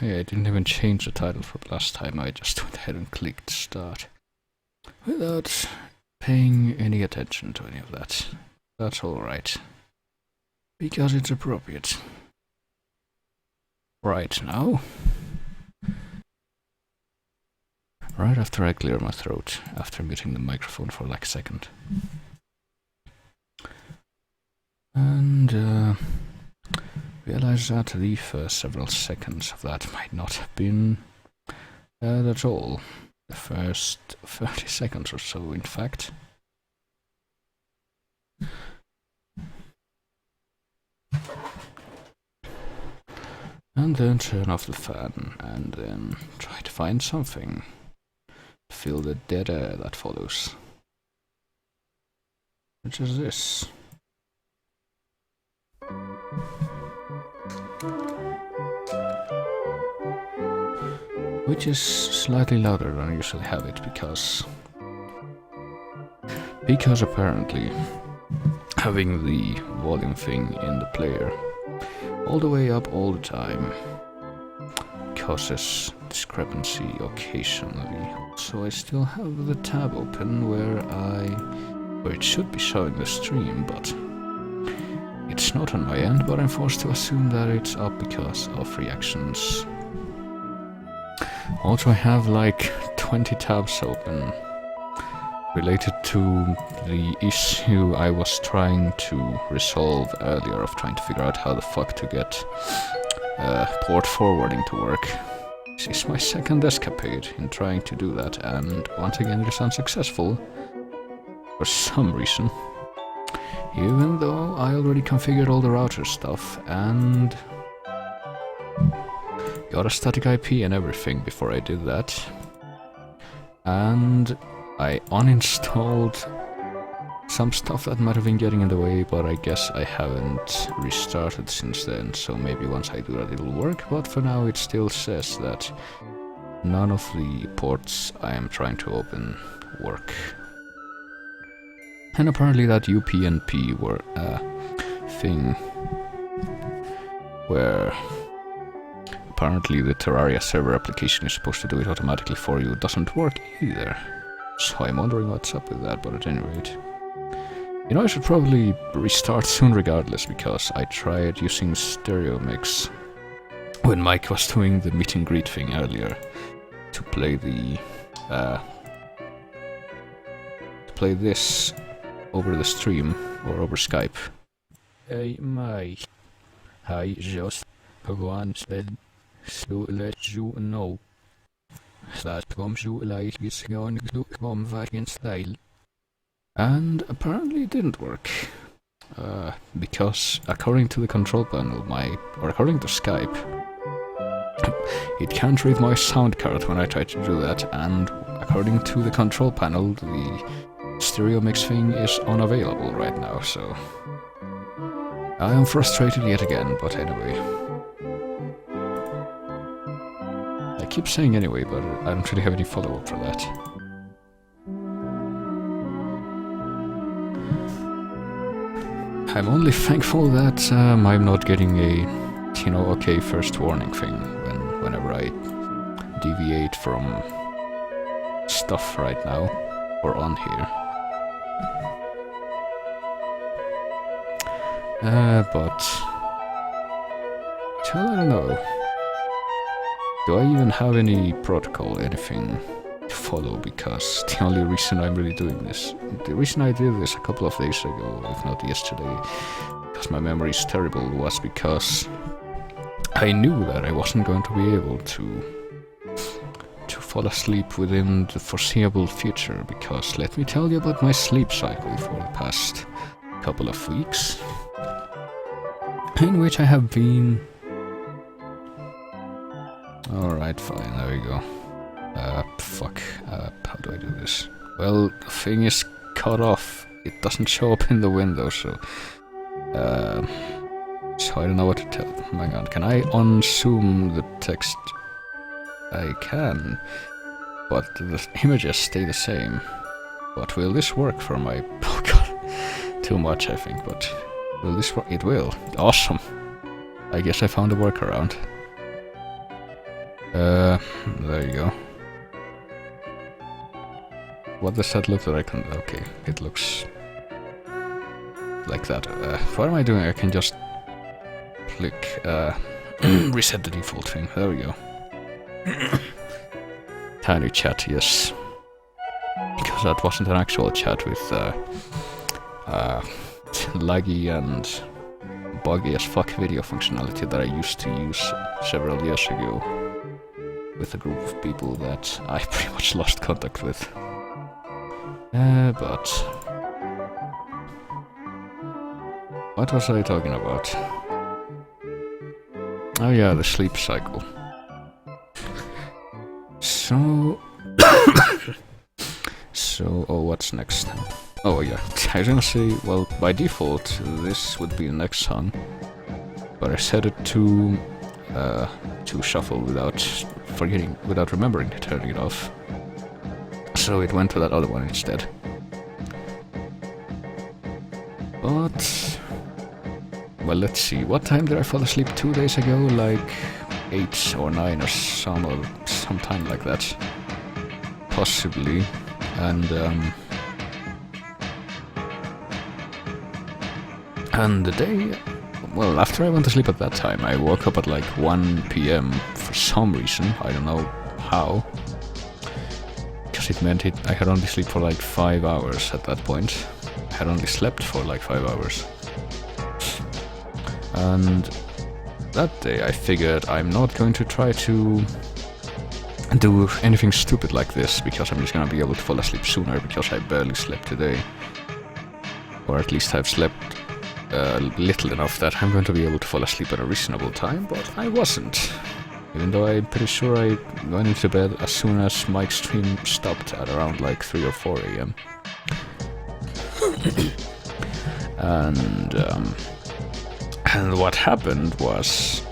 hey, I didn't even change the title from last time, I just went ahead and clicked start. Without paying any attention to any of that. That's alright. Because it's appropriate. Right now. Right after I clear my throat, after muting the microphone for like a second. And realize that the first several seconds of that might not have been at all. The first 30 seconds or so, in fact. And then turn off the fan, and then try to find something to fill the dead air that follows. Which is this. Which is slightly louder than I usually have it, because apparently having the volume thing in the player all the way up all the time causes discrepancy occasionally. So I still have the tab open where it should be showing the stream, but it's not on my end, but I'm forced to assume that it's up because of reactions. Also, I have like 20 tabs open related to the issue I was trying to resolve earlier of trying to figure out how the fuck to get port forwarding to work. This is my second escapade in trying to do that, and once again it is unsuccessful for some reason. Even though I already configured all the router stuff and got a static IP and everything before I did that. And I uninstalled some stuff that might have been getting in the way, but I guess I haven't restarted since then, so maybe once I do that it'll work, but for now it still says that none of the ports I am trying to open work. And apparently that UPnP were thing where apparently the Terraria server application is supposed to do it automatically for you doesn't work either. So I'm wondering what's up with that, but at any rate. You know, I should probably restart soon regardless, because I tried using Stereo Mix when Mike was doing the meet and greet thing earlier to play the this over the stream or over Skype. Hey Mike, I just once said so let you know that comes you like it's going to come back in style. And apparently it didn't work. Because according to the control panel, or according to Skype, it can't read my sound card when I try to do that, and according to the control panel, the stereo mix thing is unavailable right now, so I am frustrated yet again, but anyway. I keep saying anyway, but I don't really have any follow-up for that. I'm only thankful that I'm not getting a, okay, first warning thing whenever I deviate from stuff right now, or on here. But still, I don't know. Do I even have any protocol, anything to follow? Because the only reason I'm really doing this, the reason I did this a couple of days ago, if not yesterday, because my memory is terrible, was because I knew that I wasn't going to be able to fall asleep within the foreseeable future, because let me tell you about my sleep cycle for the past couple of weeks, in which I have been... Alright, fine, there we go. Fuck. How do I do this? Well, the thing is cut off. It doesn't show up in the window, so... so I don't know what to tell. Oh my god, can I unzoom the text? I can, but the images stay the same. But will this work for my... Oh god, too much I think, but... Will this work? It will. Awesome. I guess I found a workaround. There you go. What does that look like? Okay, it looks like that. What am I doing? I can just click reset the default thing. There we go. Tiny chat, yes. Because that wasn't an actual chat with laggy and buggy as fuck video functionality that I used to use several years ago with a group of people that I pretty much lost contact with. But what was I talking about? Oh yeah, the sleep cycle. So oh, what's next? Oh yeah, I was gonna say, well, by default this would be the next song, but I set it to shuffle without remembering to turn it off. So it went to that other one instead. But well, let's see. What time did I fall asleep 2 days ago? Like 8 or 9 or sometime like that. Possibly. And the day, well, after I went to sleep at that time, I woke up at like 1 PM for some reason. I don't know how. Because it meant I had only slept for like 5 hours at that point. I had only slept for like 5 hours. And that day I figured I'm not going to try to do anything stupid like this, because I'm just gonna be able to fall asleep sooner, because I barely slept today. Or at least I've slept little enough that I'm going to be able to fall asleep at a reasonable time, but I wasn't. Even though I'm pretty sure I went into bed as soon as my stream stopped at around like 3 or 4 AM. And what happened was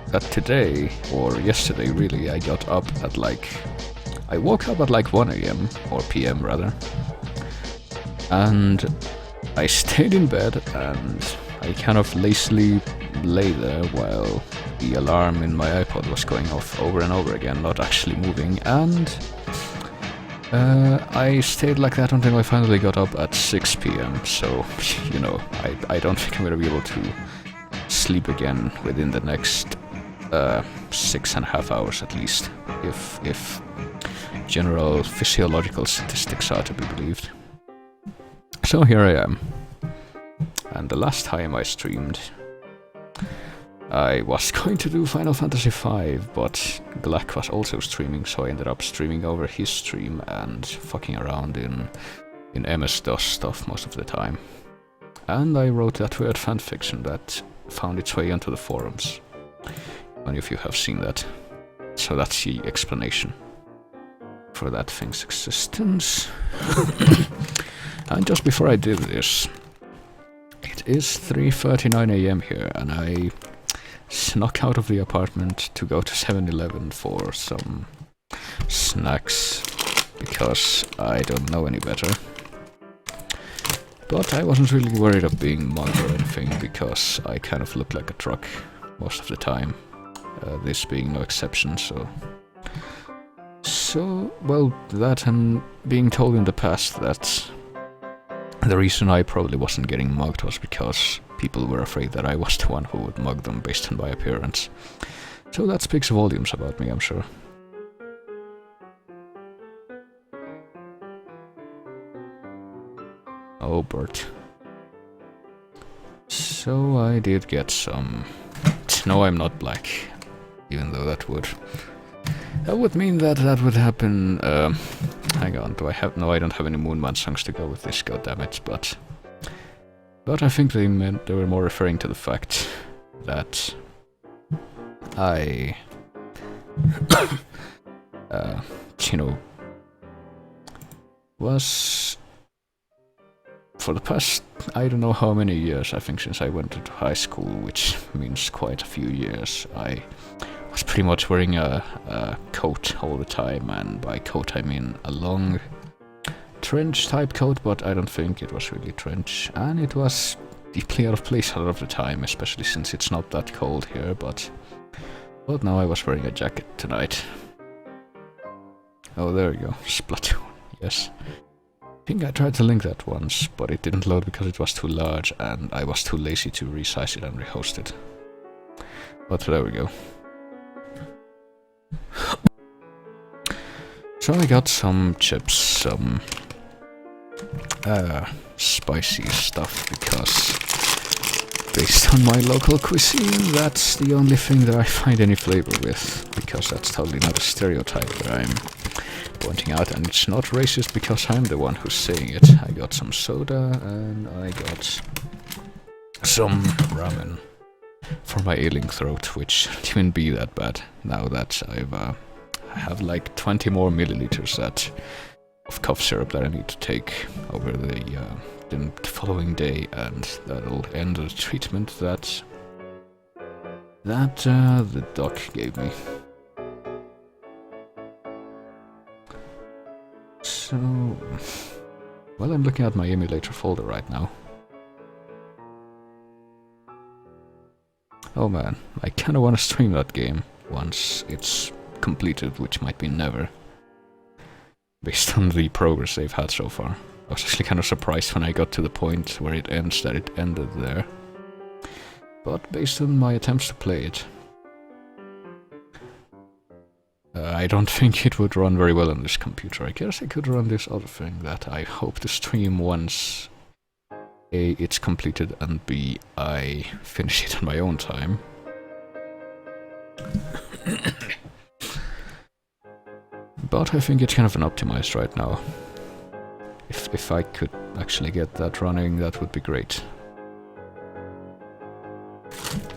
that today, or yesterday really, I got up at like... I woke up at like 1 AM, or PM rather. And I stayed in bed and I kind of lazily lay there while the alarm in my iPod was going off over and over again, not actually moving, and I stayed like that until I finally got up at 6 PM, so, you know, I don't think I'm gonna be able to sleep again within the next 6.5 hours at least, if general physiological statistics are to be believed. So here I am. And the last time I streamed, I was going to do Final Fantasy V, but Black was also streaming, so I ended up streaming over his stream and fucking around in MS-DOS stuff most of the time. And I wrote that weird fanfiction that found its way onto the forums. Many of you have seen that. So that's the explanation for that thing's existence. And just before I did this, it is 3:39 AM here, and I snuck out of the apartment to go to 7-Eleven for some snacks, because I don't know any better. But I wasn't really worried of being mugged or anything, because I kind of look like a truck most of the time, this being no exception, so... well, that and being told in the past that the reason I probably wasn't getting mugged was because people were afraid that I was the one who would mug them based on my appearance. So that speaks volumes about me, I'm sure. Oh, Bert. So I did get some... No, I'm not black. Even though that would mean that would happen... hang on, do I have... No, I don't have any Moonman songs to go with this, goddammit, but I think they were more referring to the fact that I... you know... was... For the past, I don't know how many years, I think since I went into high school, which means quite a few years, I was pretty much wearing a coat all the time, and by coat I mean a long trench type coat, but I don't think it was really trench, and it was deeply out of place a lot of the time, especially since it's not that cold here, but But now I was wearing a jacket tonight. Oh, there you go. Splatoon. Yes. I think I tried to link that once, but it didn't load because it was too large and I was too lazy to resize it and rehost it. But there we go. So I got some chips, some spicy stuff, because based on my local cuisine, that's the only thing that I find any flavor with, because that's totally not a stereotype that I'm pointing out, and it's not racist because I'm the one who's saying it. I got some soda and I got some ramen for my ailing throat, which shouldn't even be that bad now that I have like 20 more milliliters of cough syrup that I need to take over the following day, and that'll end the treatment that the doc gave me. So, well, I'm looking at my emulator folder right now. Oh man, I kinda wanna stream that game once it's completed, which might be never, based on the progress they've had so far. I was actually kind of surprised when I got to the point where it ends that it ended there. But based on my attempts to play it, I don't think it would run very well on this computer. I guess I could run this other thing that I hope to stream once A, it's completed, and B, I finish it on my own time. But I think it's kind of unoptimized right now. If I could actually get that running, that would be great.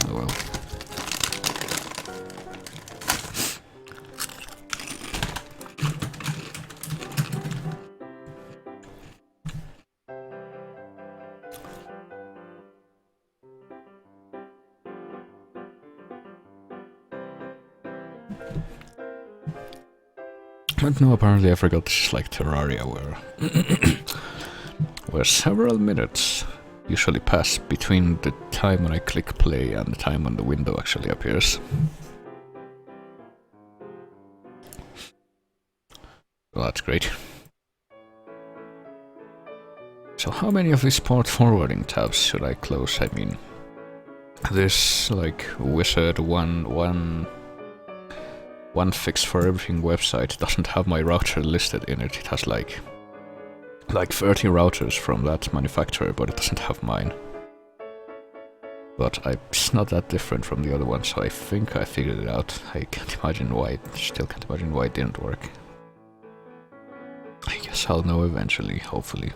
Oh well. But no, apparently I forgot this is like Terraria, where several minutes usually pass between the time when I click play and the time when the window actually appears. Well, that's great. So how many of these port forwarding tabs should I close? I mean, this like wizard one fix for everything website doesn't have my router listed in it. It has like 30 routers from that manufacturer, but it doesn't have mine. But it's not that different from the other one, so I think I figured it out. I can't imagine why, still can't imagine why it didn't work. I guess I'll know eventually, hopefully.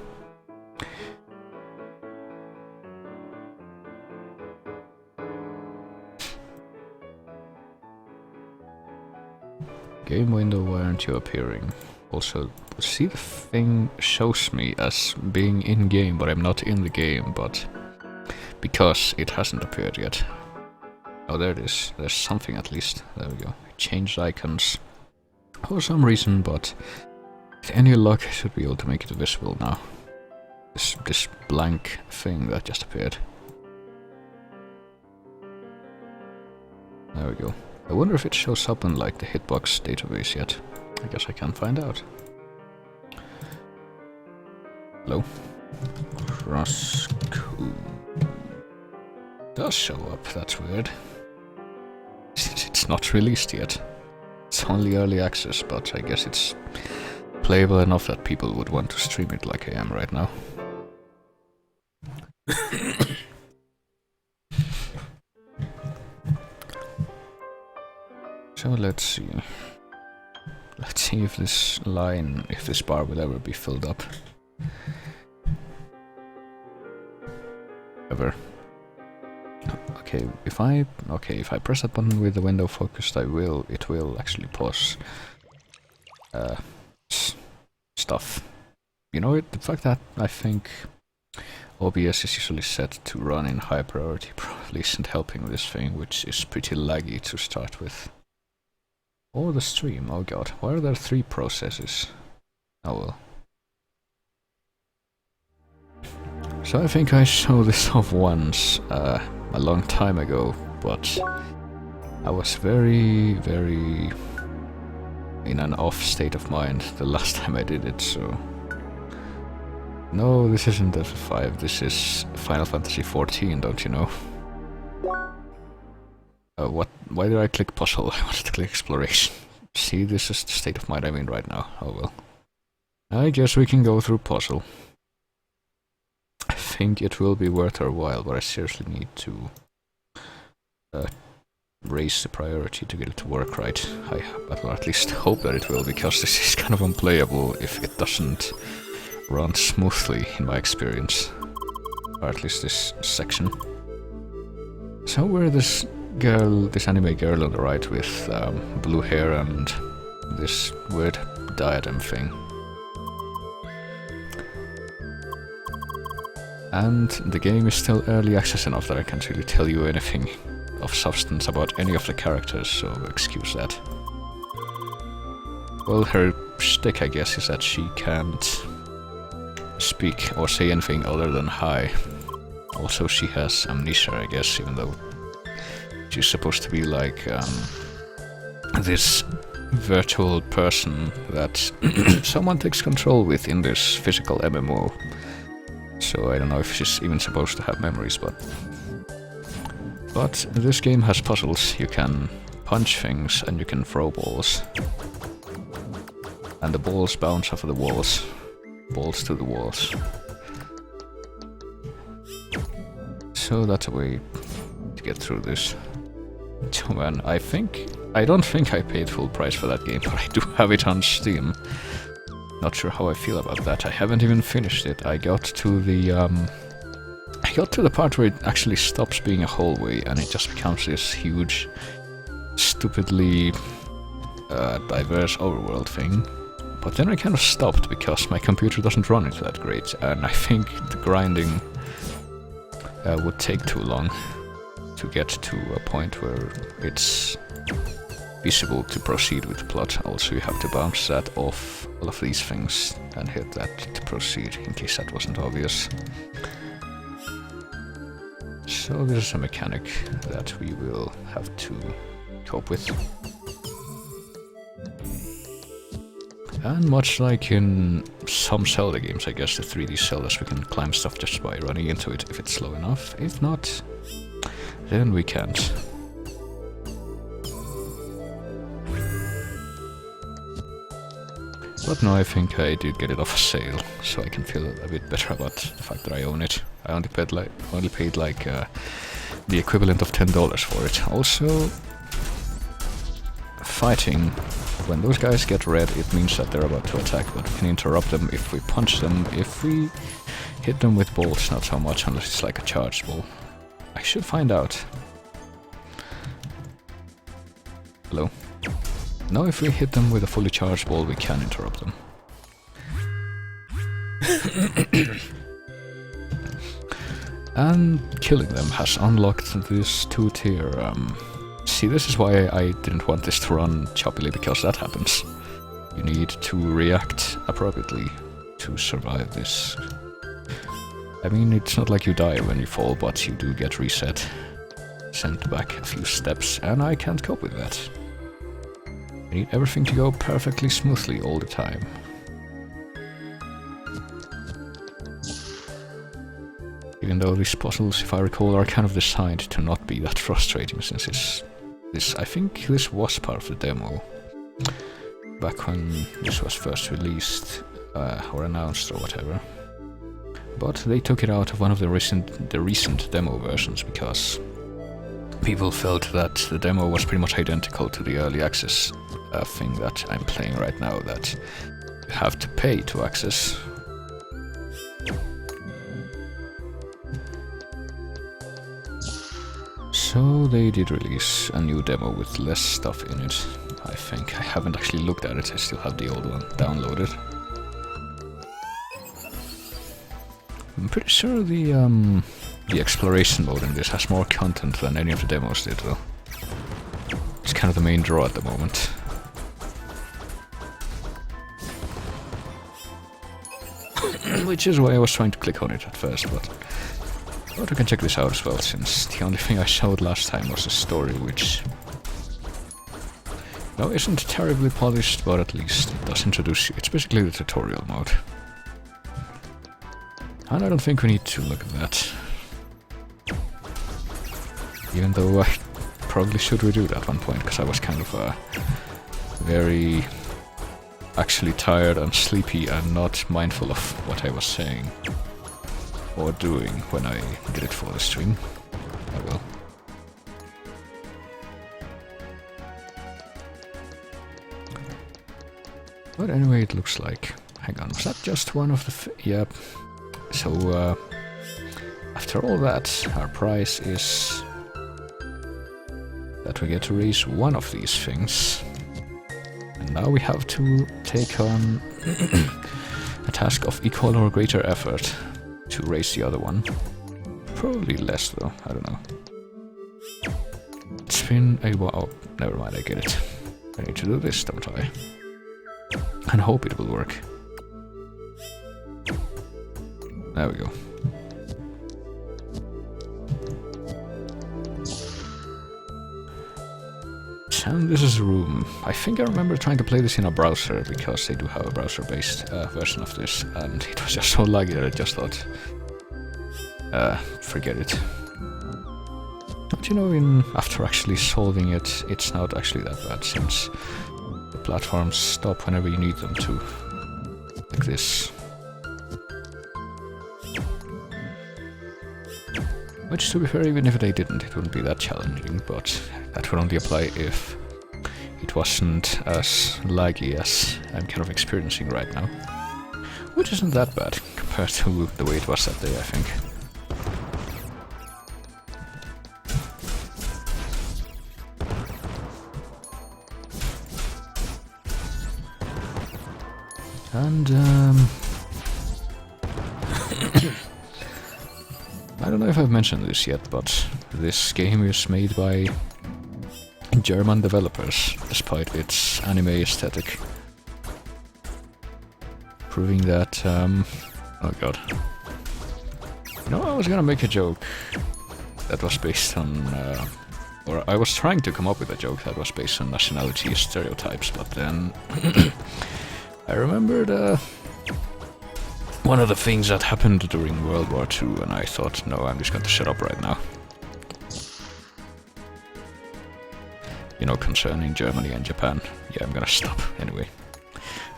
Game window, why aren't you appearing? Also, see, the thing shows me as being in game, but I'm not in the game, but because it hasn't appeared yet. Oh, there it is. There's something at least. There we go. I changed icons for some reason, but with any luck I should be able to make it visible now. This blank thing that just appeared. There we go. I wonder if it shows up in like the Hitbox database yet. I guess I can find out. Hello? Roscoe does show up, that's weird. It's not released yet. It's only early access, but I guess it's playable enough that people would want to stream it like I am right now. So let's see. Let's see if this line, if this bar will ever be filled up. Ever. Okay, if I press that button with the window focused, it will actually pause stuff. You know, the fact that I think OBS is usually set to run in high priority probably isn't helping this thing, which is pretty laggy to start with. Or the stream, oh god, why are there 3 processes? Oh well. So I think I showed this off once, a long time ago, but I was very, very in an off state of mind the last time I did it, so... No, this isn't FF5, this is Final Fantasy XIV, don't you know? Why did I click puzzle? I wanted to click exploration. See, this is the state of mind I'm in right now. Oh well. I guess we can go through puzzle. I think it will be worth our while, but I seriously need to raise the priority to get it to work right. But at least hope that it will, because this is kind of unplayable if it doesn't run smoothly in my experience. Or at least this section. So we're this girl, this anime girl on the right with blue hair and this weird diadem thing. And the game is still early access enough that I can't really tell you anything of substance about any of the characters, so excuse that. Well, her shtick, I guess, is that she can't speak or say anything other than hi. Also, she has amnesia, I guess, even though she's supposed to be like this virtual person that someone takes control with in this physical MMO. So I don't know if she's even supposed to have memories, but this game has puzzles. You can punch things and you can throw balls. And the balls bounce off of the walls. Balls to the walls. So that's a way to get through this. So man, I don't think I paid full price for that game, but I do have it on Steam. Not sure how I feel about that. I haven't even finished it. I got to the part where it actually stops being a hallway and it just becomes this huge, stupidly diverse overworld thing. But then I kind of stopped because my computer doesn't run it that great, and I think the grinding would take too long to get to a point where it's feasible to proceed with the plot. Also, you have to bounce that off all of these things and hit that to proceed, in case that wasn't obvious. So this is a mechanic that we will have to cope with. And much like in some Zelda games, I guess, the 3D Zeldas, we can climb stuff just by running into it if it's slow enough. If not, then we can't. But no, I think I did get it off a sale, so I can feel a bit better about the fact that I own it. I only paid like the equivalent of $10 for it. Also, fighting, when those guys get red, it means that they're about to attack, but we can interrupt them if we punch them, if we hit them with balls, not so much unless it's like a charged ball. I should find out. Hello? No, if we hit them with a fully charged ball, we can interrupt them. And killing them has unlocked this 2-tier. See, this is why I didn't want this to run choppily, because that happens. You need to react appropriately to survive this. I mean, it's not like you die when you fall, but you do get reset, sent back a few steps, and I can't cope with that. I need everything to go perfectly smoothly all the time. Even though these puzzles, if I recall, are kind of designed to not be that frustrating, since I think this was part of the demo back when this was first released or announced or whatever. But they took it out of one of the recent demo versions because people felt that the demo was pretty much identical to the early access thing that I'm playing right now, that you have to pay to access. So they did release a new demo with less stuff in it, I think. I haven't actually looked at it, I still have the old one downloaded. I'm pretty sure the exploration mode in this has more content than any of the demos did, though. It's kind of the main draw at the moment. Which is why I was trying to click on it at first, but we can check this out as well, since the only thing I showed last time was a story, which No, isn't terribly polished, but at least it does introduce you. It's basically the tutorial mode. And I don't think we need to look at that. Even though I probably should redo that at one point, because I was kind of very actually tired and sleepy and not mindful of what I was saying or doing when I did it for the stream. Oh well. But anyway, it looks like... Hang on, was that just one of the... Yep. So, after all that, our prize is... that we get to raise one of these things. And now we have to take on a task of equal or greater effort to raise the other one. Probably less though, I don't know. It's been a while. Oh, never mind, I get it. I need to do this, don't I? And hope it will work. There we go. And this is a room. I think I remember trying to play this in a browser, because they do have a browser-based version of this, and it was just so laggy that I just thought, forget it. But you know, after actually solving it, it's not actually that bad, since the platforms stop whenever you need them to. Like this. Which, to be fair, even if they didn't, it wouldn't be that challenging, but that would only apply if it wasn't as laggy as I'm kind of experiencing right now. Which isn't that bad, compared to the way it was that day, I think. And, I don't know if I've mentioned this yet, but this game is made by German developers, despite its anime aesthetic. Proving that, oh god. You know, I was gonna make a joke that was based on, or I was trying to come up with a joke that was based on nationality stereotypes, but then I remembered, one of the things that happened during World War II, and I thought, no, I'm just going to shut up right now. You know, concerning Germany and Japan. Yeah, I'm gonna stop anyway.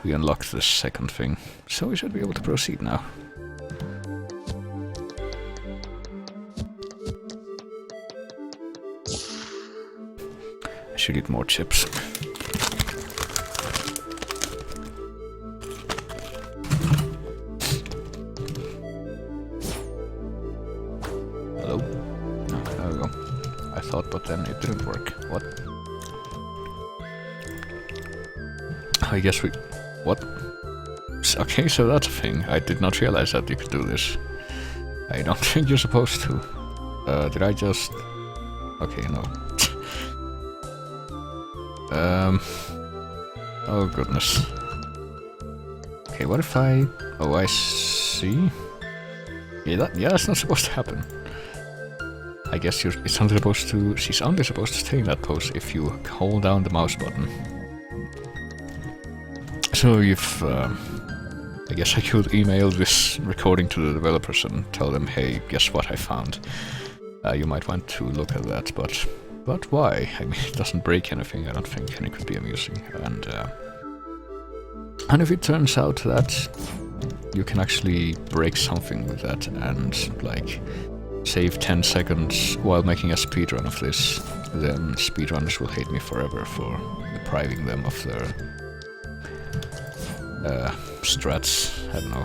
We unlocked the second thing, so we should be able to proceed now. I should eat more chips. But then it didn't work. What? I guess we... What? Okay, so that's a thing. I did not realize that you could do this. I don't think you're supposed to. Did I just... Okay, no. Oh goodness. Okay, what if I... Oh, I see. Yeah, that's not supposed to happen. I guess it's only supposed to... She's only supposed to stay in that pose if you hold down the mouse button. So if... I guess I could email this recording to the developers and tell them, hey, guess what I found? You might want to look at that, but why? I mean, it doesn't break anything, I don't think, and it could be amusing. And if it turns out that you can actually break something with that and, like, save 10 seconds while making a speedrun of this, then speedrunners will hate me forever for depriving them of their strats. I don't know.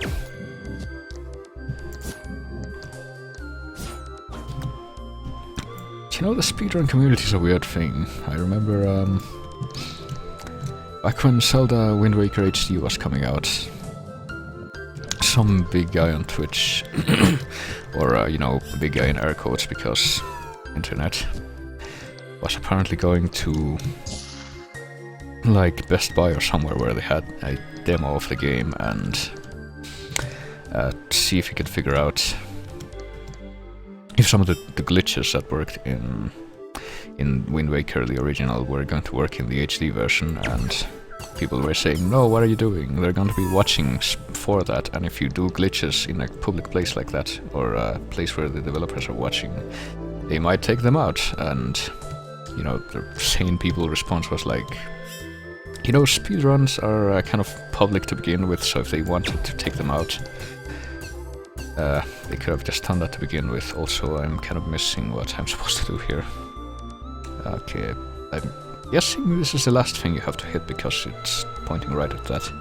You know, the speedrun community is a weird thing. I remember back when Zelda Wind Waker HD was coming out, some big guy on Twitch, or, you know, big guy in air quotes because internet, was apparently going to, like, Best Buy or somewhere where they had a demo of the game and see if he could figure out if some of the glitches that worked in in Wind Waker, the original, were going to work in the HD version, and people were saying, no, what are you doing? They're going to be watching for that, and if you do glitches in a public place like that, or a place where the developers are watching, they might take them out. And, you know, the sane people response was like, you know, speedruns are kind of public to begin with, so if they wanted to take them out, they could have just done that to begin with. Also, I'm kind of missing what I'm supposed to do here. Okay, I'm guessing this is the last thing you have to hit because it's pointing right at that.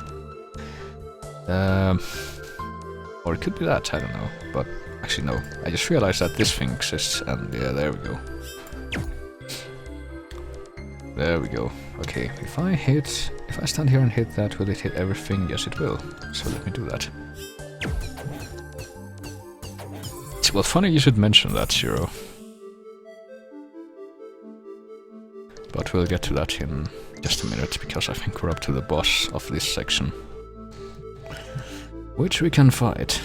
Or it could be that, I don't know. But actually no, I just realized that this thing exists, and yeah, there we go. There we go. Okay, if I stand here and hit that, will it hit everything? Yes, it will. So let me do that. Well, funny you should mention that, Zero. But we'll get to that in just a minute, because I think we're up to the boss of this section, which we can fight.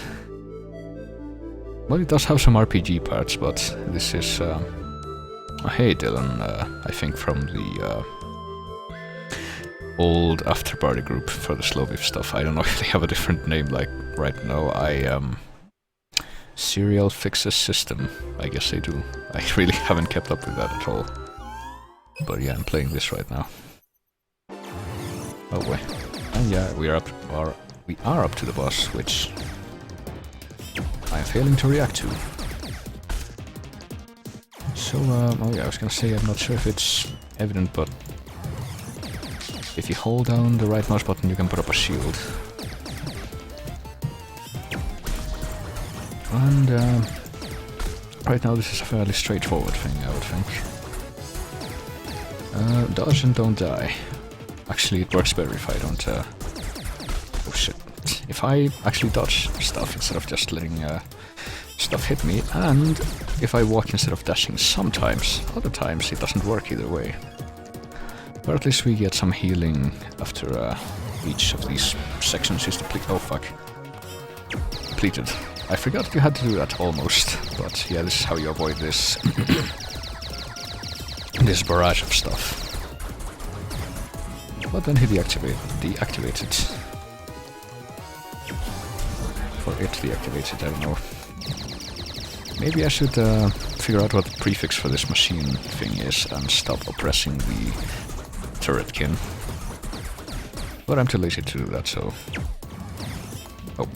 Well, it does have some RPG parts, but this is... hey Dylan, I think from the old Afterparty group for the Slow Beef stuff. I don't know if they have a different name like right now. Serial Fixes System, I guess they do. I really haven't kept up with that at all. But yeah, I'm playing this right now. Oh boy. And yeah, we are up to the boss, which I'm failing to react to. So, oh yeah, I was gonna say, I'm not sure if it's evident, but if you hold down the right mouse button, you can put up a shield. And right now this is a fairly straightforward thing, I would think. Dodge and don't die. Actually, it works better if I don't... oh shit. If I actually dodge stuff instead of just letting stuff hit me, and if I walk instead of dashing sometimes, other times it doesn't work either way. But at least we get some healing after each of these sections is depleted. Oh fuck. Depleted. I forgot you had to do that almost, but yeah, this is how you avoid this this barrage of stuff. But then he deactivate it. Or it deactivates it, I don't know. Maybe I should figure out what the prefix for this machine thing is and stop oppressing the turretkin. But I'm too lazy to do that, so... Oh.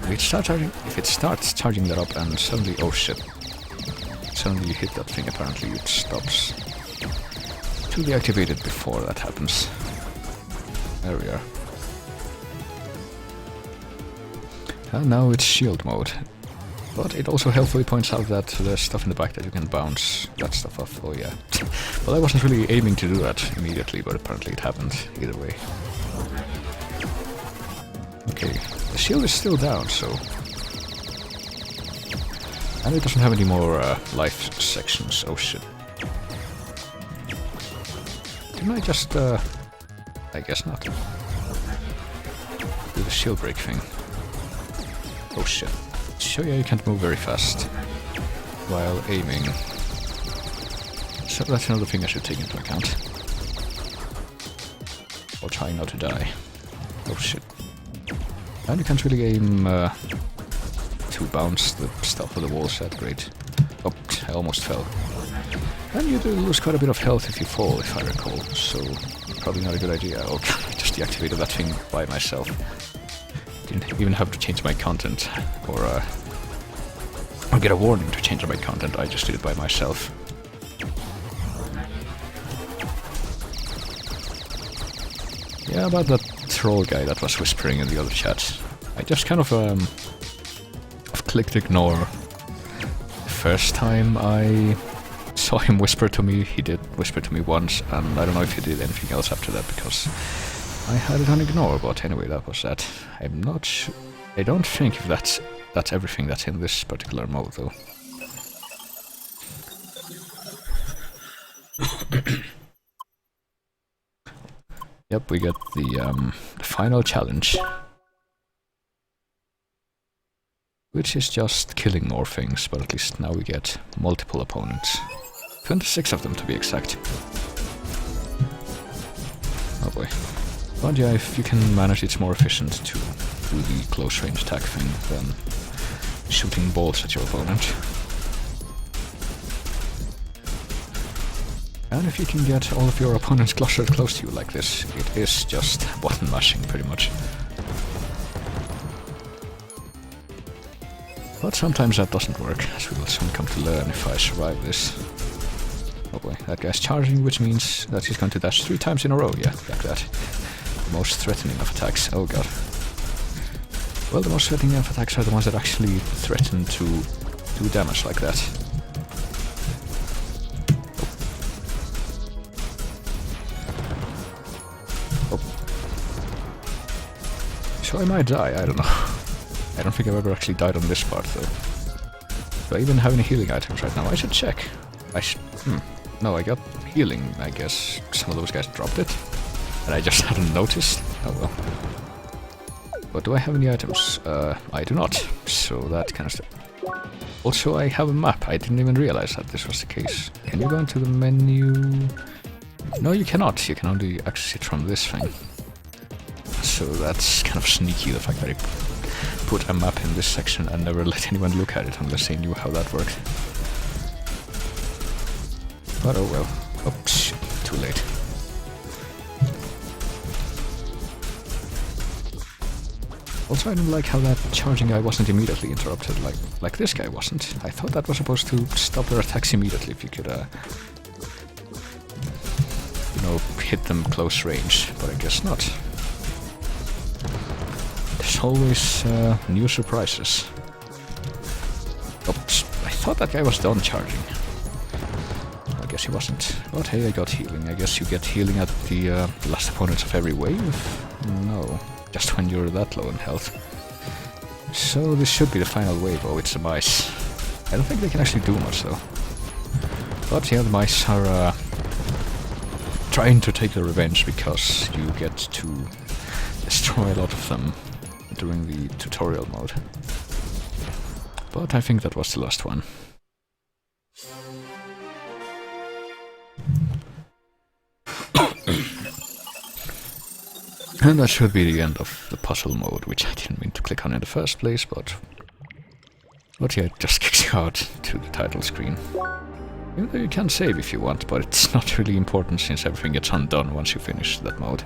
If it starts charging that up and suddenly... Oh shit. Suddenly you hit that thing, apparently it stops. To deactivate it before that happens. There we are. And now it's shield mode. But it also helpfully points out that there's stuff in the back that you can bounce that stuff off. Oh yeah. Well, I wasn't really aiming to do that immediately, but apparently it happened either way. Okay, the shield is still down, so... And it doesn't have any more life sections. Oh shit. Didn't I just... I guess not. Do the shield break thing. Oh shit. So yeah, you can't move very fast while aiming. So that's another thing I should take into account. While trying not to die. Oh shit. And you can't really aim to bounce the stuff with the walls that great. Oh, I almost fell. And you do lose quite a bit of health if you fall, if I recall, so probably not a good idea. Oh god, I just deactivated that thing by myself. Didn't even have to change my content, or get a warning to change my content, I just did it by myself. Yeah, about that troll guy that was whispering in the other chat. I just kind of clicked ignore. The first time I saw him whisper to me, he did whisper to me once, and I don't know if he did anything else after that, because I had it on ignore, but anyway, that was that. I'm not sure. I don't think if that's everything that's in this particular mode, though. Yep, we get the final challenge. Which is just killing more things, but at least now we get multiple opponents. 26 of them to be exact. Oh boy. But yeah, if you can manage, it's more efficient to do the close range attack thing than shooting bolts at your opponent. And if you can get all of your opponents clustered close to you like this, it is just button mashing pretty much. But sometimes that doesn't work, as we will soon come to learn if I survive this. Oh boy, that guy's charging, which means that he's going to dash 3 times in a row, yeah, like that. The most threatening of attacks, oh god. Well, the most threatening of attacks are the ones that actually threaten to do damage like that. Oh. So I might die, I don't know. I don't think I've ever actually died on this part, though. Do I even have any healing items right now? I should check. No, I got healing, I guess. Some of those guys dropped it. And I just hadn't noticed. Oh well. But do I have any items? I do not. So that kind of stuff. Also, I have a map. I didn't even realize that this was the case. Can you go into the menu? No, you cannot. You can only access it from this thing. So that's kind of sneaky, the fact that I put a map in this section and never let anyone look at it unless they knew how that worked. But oh well. Oops, too late. Also, I don't like how that charging guy wasn't immediately interrupted, like this guy wasn't. I thought that was supposed to stop their attacks immediately if you could, you know, hit them close range, but I guess not. There's always new surprises. Oops, I thought that guy was done charging. I guess he wasn't. But hey, I got healing. I guess you get healing at the last opponents of every wave? No. Just when you're that low in health. So this should be the final wave. Oh, it's the mice. I don't think they can actually do much though. But yeah, the mice are trying to take their revenge because you get to destroy a lot of them during the tutorial mode. But I think that was the last one. And that should be the end of the puzzle mode, which I didn't mean to click on in the first place, but yeah, it just kicks you out to the title screen. Even though you can save if you want, but it's not really important since everything gets undone once you finish that mode.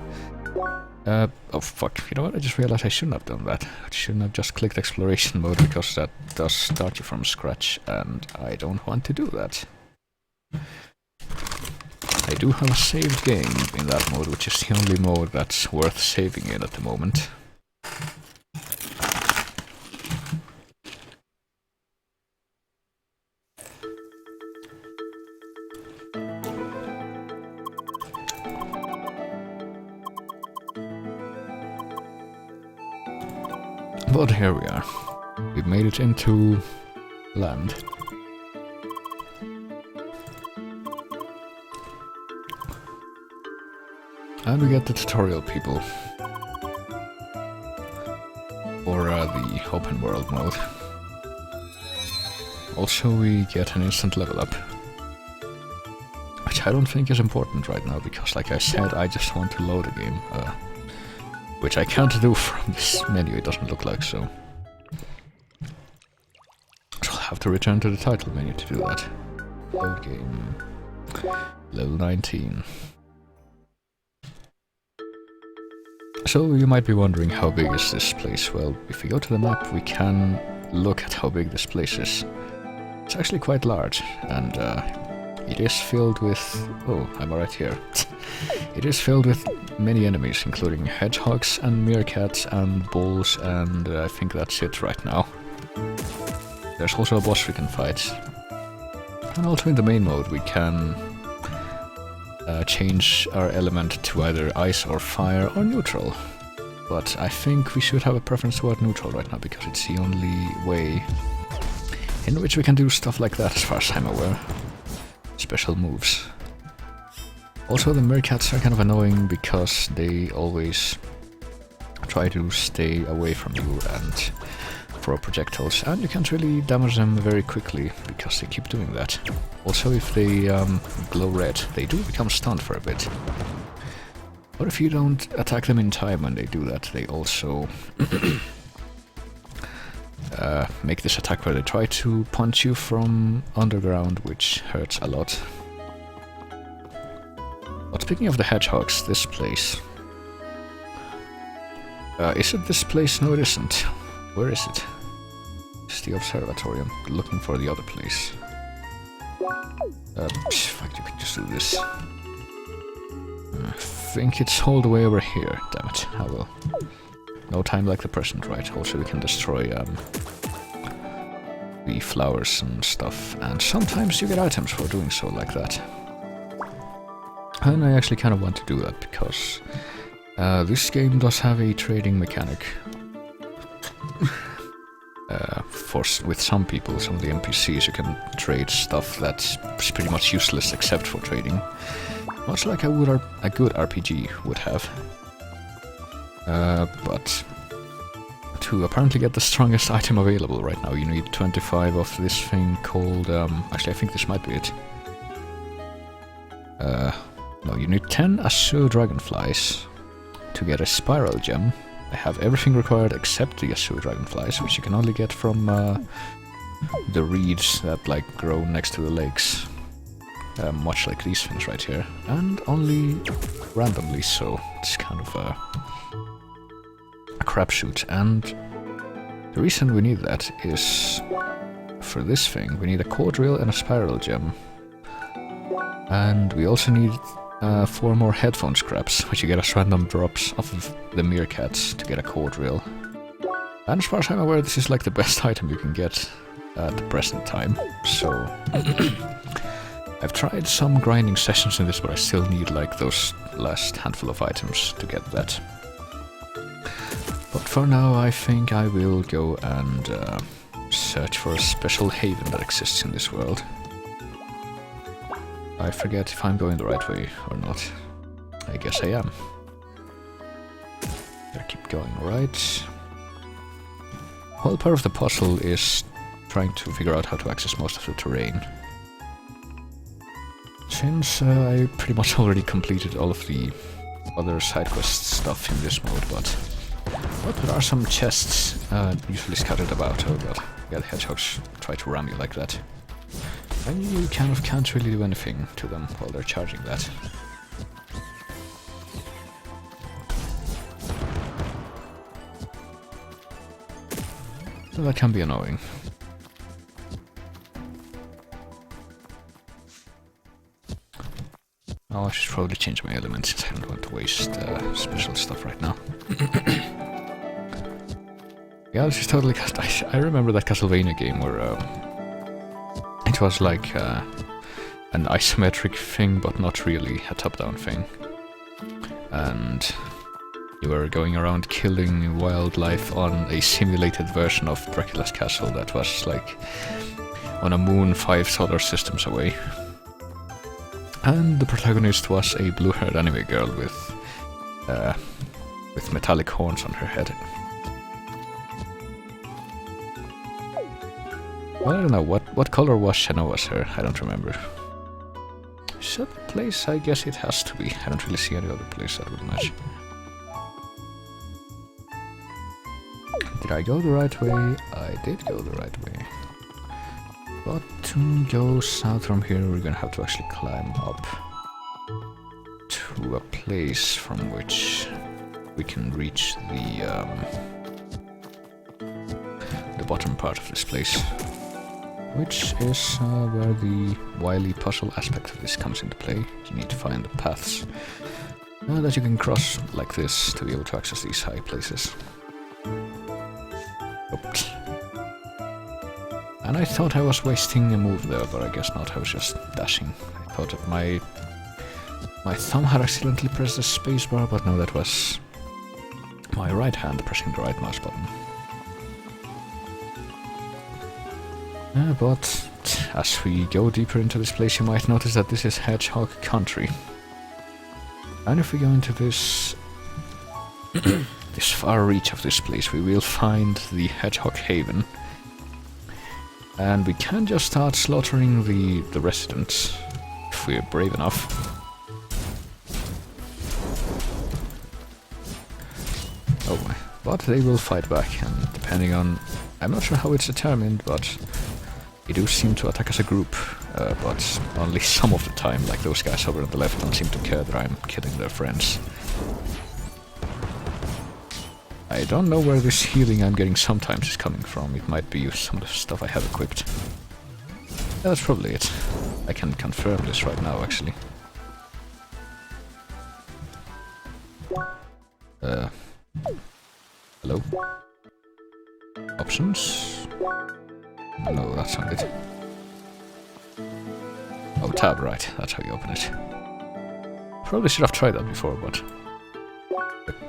Oh fuck, you know what, I just realized I shouldn't have done that. I shouldn't have just clicked exploration mode, because that does start you from scratch, and I don't want to do that. I do have a saved game in that mode, which is the only mode that's worth saving in at the moment. But here we are. We've made it into land. And we get the tutorial people. Or the open world mode. Also we get an instant level up. Which I don't think is important right now, because like I said, I just want to load a game. Which I can't do from this menu, it doesn't look like so. So I'll have to return to the title menu to do that. Load game. Level 19. So you might be wondering, how big is this place? Well, if we go to the map, we can look at how big this place is. It's actually quite large, and it is filled with... Oh, I'm right here. It is filled with many enemies, including hedgehogs and meerkats and bulls, and I think that's it right now. There's also a boss we can fight. And also in the main mode we can change our element to either ice or fire or neutral. But I think we should have a preference toward neutral right now, because it's the only way in which we can do stuff like that as far as I'm aware. Special moves. Also the meerkats are kind of annoying because they always try to stay away from you and throw projectiles, and you can't really damage them very quickly because they keep doing that. Also, if they glow red, they do become stunned for a bit. But if you don't attack them in time when they do that, they also make this attack where they try to punch you from underground, which hurts a lot. But speaking of the hedgehogs, this place... is it this place? No, it isn't. Where is it? It's the observatory. I'm looking for the other place. Fuck, you can just do this. I think it's all the way over here. Damn it, I will. No time like the present, right? Also, we can destroy the flowers and stuff. And sometimes you get items for doing so like that. And I actually kind of want to do that because this game does have a trading mechanic. With some people, some of the NPCs, you can trade stuff that's pretty much useless except for trading. Much like a good RPG would have. But to apparently get the strongest item available right now, you need 25 of this thing called... actually, I think this might be it. No, you need 10 Azure Dragonflies to get a Spiral Gem. I have everything required except the Azure Dragonflies, which you can only get from the reeds that like grow next to the lakes. Much like these things right here. And only randomly, so it's kind of a crapshoot. And the reason we need that is for this thing. We need a Cordrill and a Spiral Gem. And we also need 4 more headphone scraps, which you get as random drops off of the meerkats to get a Cordrill. And as far as I'm aware, this is like the best item you can get at the present time, so... I've tried some grinding sessions in this, but I still need like those last handful of items to get that. But for now, I think I will go and search for a special haven that exists in this world. I forget if I'm going the right way or not. I guess I am. I keep going right. Well, part of the puzzle is trying to figure out how to access most of the terrain. Since I pretty much already completed all of the other side quest stuff in this mode, but there are some chests usually scattered about. Oh god, yeah, the hedgehogs try to ram you like that. And you kind of can't really do anything to them while they're charging that. So that can be annoying. Oh, I should probably change my elements since I don't want to waste special stuff right now. Yeah, this is totally... I remember that Castlevania game where it was like an isometric thing, but not really a top-down thing. And you were going around killing wildlife on a simulated version of Dracula's castle that was like on a moon 5 solar systems away. And the protagonist was a blue-haired anime girl with metallic horns on her head. Well, I don't know, what color was Shanoa's hair? I don't remember. Is that the place? I guess it has to be. I don't really see any other place that would match. Did I go the right way? I did go the right way. But to go south from here, we're gonna have to actually climb up to a place from which we can reach the bottom part of this place, which is where the wily puzzle aspect of this comes into play. You need to find the paths that you can cross like this to be able to access these high places. Oops. And I thought I was wasting a move there, but I guess not, I was just dashing. I thought that my thumb had accidentally pressed the spacebar, but no, that was my right hand pressing the right mouse button. But as we go deeper into this place, you might notice that this is Hedgehog Country. And if we go into this this far reach of this place, we will find the Hedgehog Haven. And we can just start slaughtering the residents, if we're brave enough. Oh my. But they will fight back, and depending on... I'm not sure how it's determined, but they do seem to attack as a group, but only some of the time, like those guys over on the left don't seem to care that I'm killing their friends. I don't know where this healing I'm getting sometimes is coming from. It might be some of the stuff I have equipped. Yeah, that's probably it. I can confirm this right now, actually. Hello? Options? No, that's not it. Oh, tab, right. That's how you open it. Probably should have tried that before, but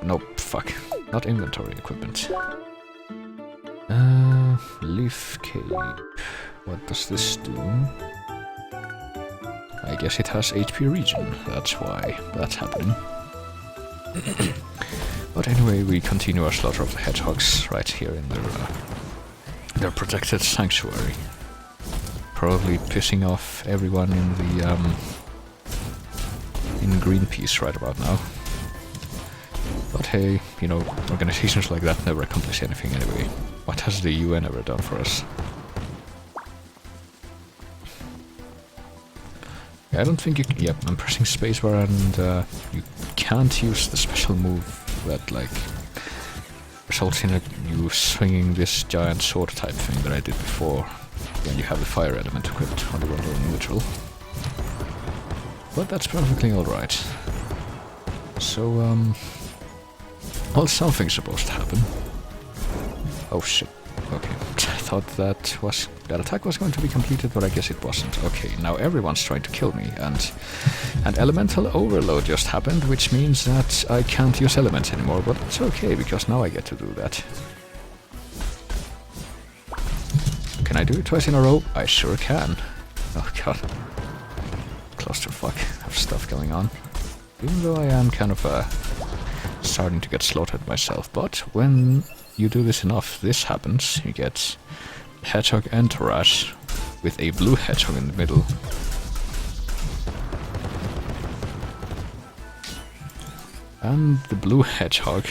nope, fuck. Not inventory equipment. Leaf Cape. What does this do? I guess it has HP regen. That's why that's happening. But anyway, we continue our slaughter of the hedgehogs right here in their protected sanctuary. Probably pissing off everyone in the in Greenpeace right about now. But hey, you know, organizations like that never accomplish anything anyway. What has the UN ever done for us? Yeah, I don't think you can... Yep, I'm pressing spacebar and you can't use the special move that, like, results in you swinging this giant sword type thing that I did before when you have the fire element equipped on the Wandering Neutral. But that's perfectly alright. So, well, something's supposed to happen. Oh shit. Okay. I thought that attack was going to be completed, but I guess it wasn't. Okay, now everyone's trying to kill me, and an elemental overload just happened, which means that I can't use elements anymore, but it's okay, because now I get to do that. Can I do it twice in a row? I sure can. Oh god. Clusterfuck of stuff going on. Even though I am kind of starting to get slaughtered myself, but when you do this enough, this happens. You get hedgehog entourage with a blue hedgehog in the middle. And the blue hedgehog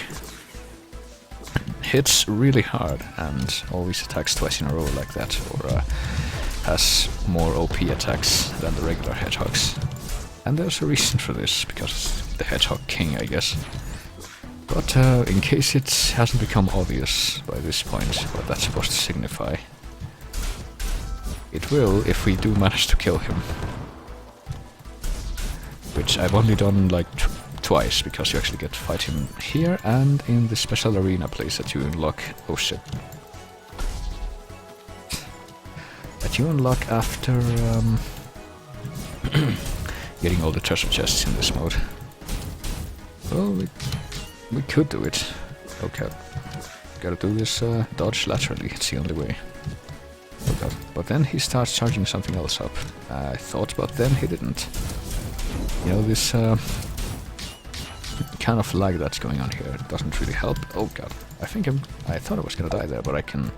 hits really hard and always attacks twice in a row like that, or has more OP attacks than the regular hedgehogs. And there's a reason for this, because the Hedgehog King, I guess. But in case it hasn't become obvious by this point what that's supposed to signify, it will if we do manage to kill him. Which I've only done like twice, because you actually get to fight him here and in the special arena place that you unlock. Oh shit. That you unlock after getting all the treasure chests in this mode. Well, we could do it. Okay. Gotta do this dodge laterally, it's the only way. Oh god. But then he starts charging something else up. I thought, but then he didn't. You know, this kind of lag that's going on here doesn't really help. Oh god. I thought I was gonna die there, but I can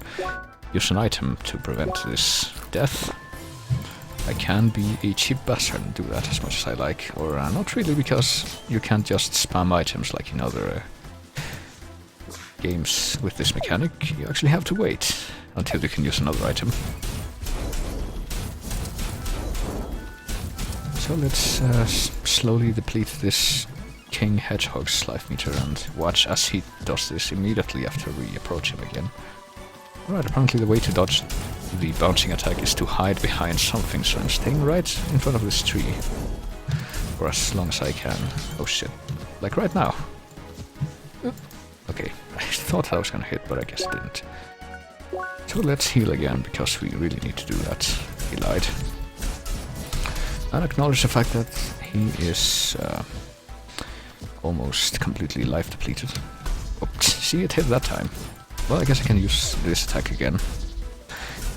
use an item to prevent this death. I can be a cheap bastard and do that as much as I like, or not really, because you can't just spam items like in other games with this mechanic. You actually have to wait until you can use another item. So let's slowly deplete this King Hedgehog's life meter and watch as he does this immediately after we approach him again. Right, apparently the way to dodge the bouncing attack is to hide behind something, so I'm staying right in front of this tree for as long as I can. Oh shit. Like right now. Okay, I thought I was gonna hit, but I guess it didn't. So let's heal again, because we really need to do that. He lied. And acknowledge the fact that he is almost completely life depleted. Oops, see, it hit that time. Well, I guess I can use this attack again.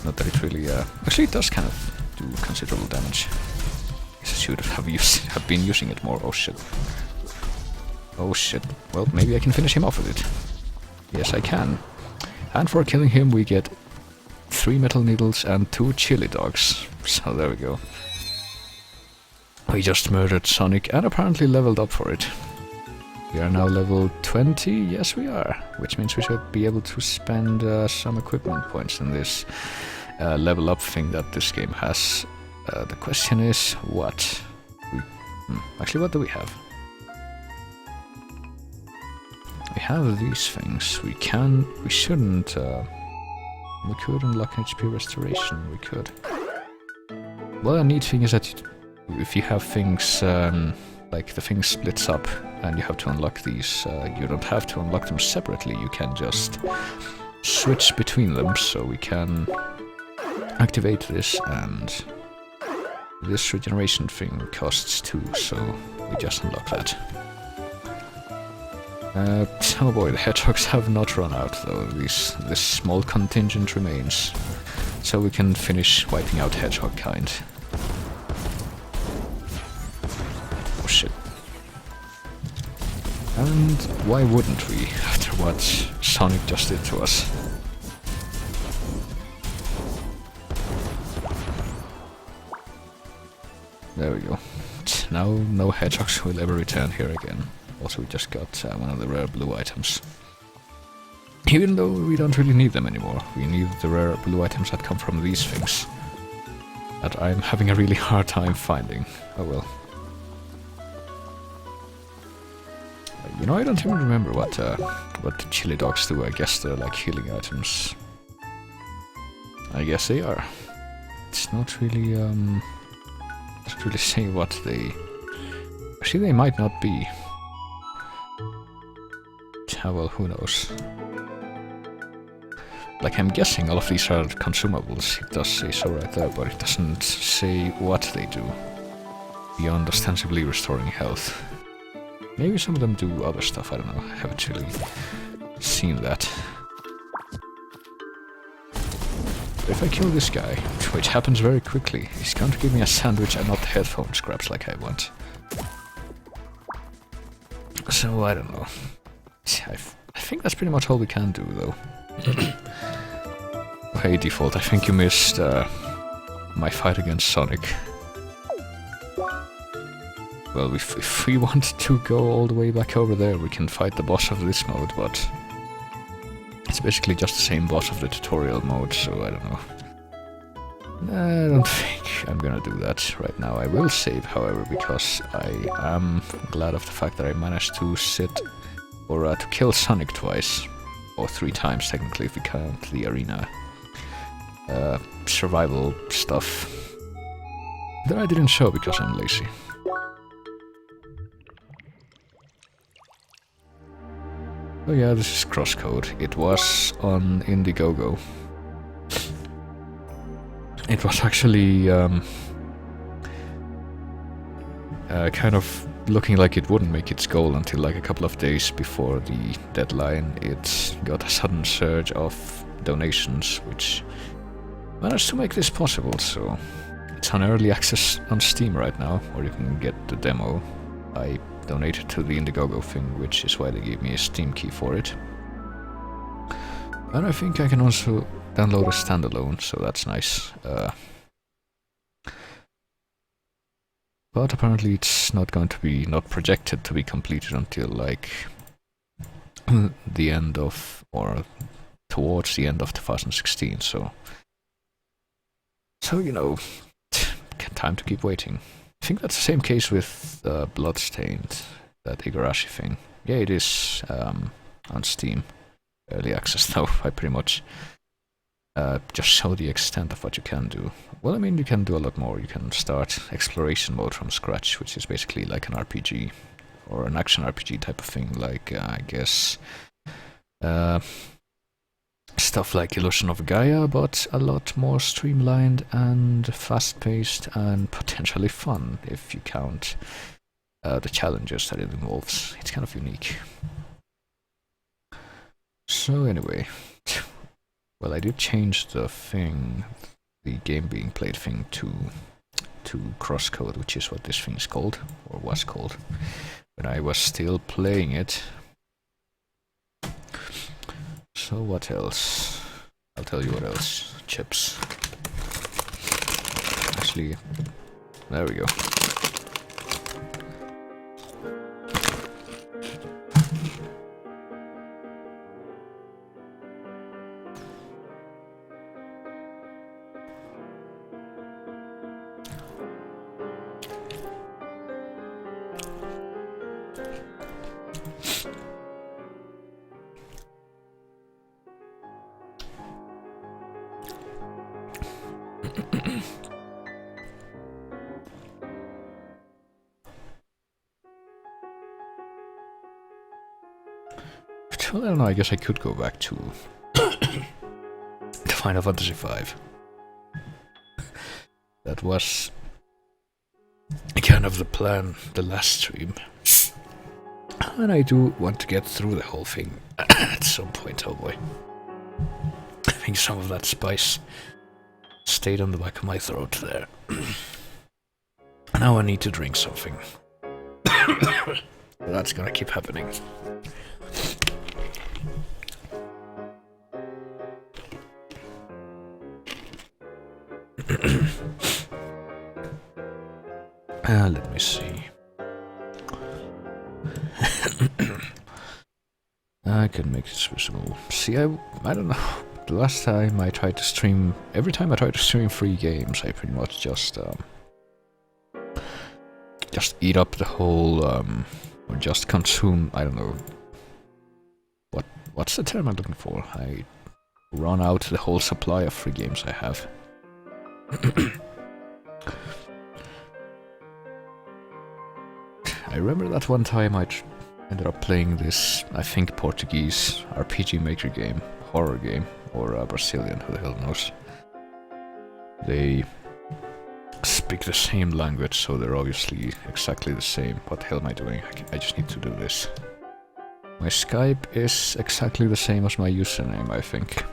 Not that it really... actually, it does kind of do considerable damage. I guess I should have been using it more. Oh shit. Oh shit. Well, maybe I can finish him off with it. Yes, I can. And for killing him, we get 3 metal needles and 2 chili dogs. So there we go. We just murdered Sonic and apparently leveled up for it. We are now level 20, yes we are, which means we should be able to spend some equipment points in this level up thing that this game has. The question is, what? Actually, what do we have? We have these things. We shouldn't, we could unlock HP restoration, we could. Well, a neat thing is that if you have things, like the thing splits up and you have to unlock these, you don't have to unlock them separately, you can just switch between them, so we can activate this, and this regeneration thing costs 2, so we just unlock that. Oh boy, the hedgehogs have not run out though, this small contingent remains, so we can finish wiping out hedgehog kind. Oh shit. And why wouldn't we, after what Sonic just did to us? There we go. Now no hedgehogs will ever return here again. Also, we just got one of the rare blue items. Even though we don't really need them anymore. We need the rare blue items that come from these things. That I'm having a really hard time finding. Oh well. You know, I don't even remember what the chili dogs do. I guess they're like healing items. I guess they are. It's not really, doesn't really say what they... Actually, they might not be. Well, who knows? Like, I'm guessing all of these are consumables. It does say so right there, but it doesn't say what they do. Beyond ostensibly restoring health. Maybe some of them do other stuff, I don't know. I haven't really seen that. If I kill this guy, which happens very quickly, he's going to give me a sandwich and not headphone scraps like I want. So, I don't know. I think that's pretty much all we can do, though. Hey, Default, I think you missed my fight against Sonic. Well, if we want to go all the way back over there, we can fight the boss of this mode, but it's basically just the same boss of the tutorial mode, so I don't know. I don't think I'm gonna do that right now. I will save, however, because I am glad of the fact that I managed to sit, or to kill Sonic twice, or 3 times technically if we count the arena survival stuff that I didn't show because I'm lazy. Oh yeah, this is Crosscode. It was on Indiegogo. It was actually kind of looking like it wouldn't make its goal until like a couple of days before the deadline. It got a sudden surge of donations, which managed to make this possible, so it's on early access on Steam right now, or you can get the demo. I donated to the Indiegogo thing, which is why they gave me a Steam key for it. And I think I can also download a standalone, so that's nice. But apparently it's not going to be, not projected to be completed until like the end of, or towards the end of 2016, so you know, time to keep waiting. I think that's the same case with Bloodstained, that Igarashi thing. Yeah, it is on Steam. Early access though. I pretty much just show the extent of what you can do. Well, I mean, you can do a lot more. You can start exploration mode from scratch, which is basically like an RPG, or an action RPG type of thing, like, I guess, stuff like Illusion of Gaia, but a lot more streamlined and fast-paced and potentially fun, if you count the challenges that it involves. It's kind of unique. So anyway, well, I did change the thing, the game being played thing, to Crosscode, which is what this thing is called, or was called. when I was still playing it. So what else? I'll tell you what else. Chips. Actually, there we go. Well, I don't know, I guess I could go back to Final Fantasy V. That was kind of the plan the last stream. And I do want to get through the whole thing at some point, oh boy. I think some of that spice stayed on the back of my throat there. Now I need to drink something. That's gonna keep happening. Let me see. I can make this visible. See, I don't know. The last time I tried to stream, every time I tried to stream free games, I pretty much just eat up the whole, or just consume. I don't know. What's the term I'm looking for? I run out the whole supply of free games I have. I remember that one time I ended up playing this, I think, Portuguese RPG Maker game, horror game, or Brazilian, who the hell knows. They speak the same language, so they're obviously exactly the same. What the hell am I doing? I just need to do this. My Skype is exactly the same as my username, I think.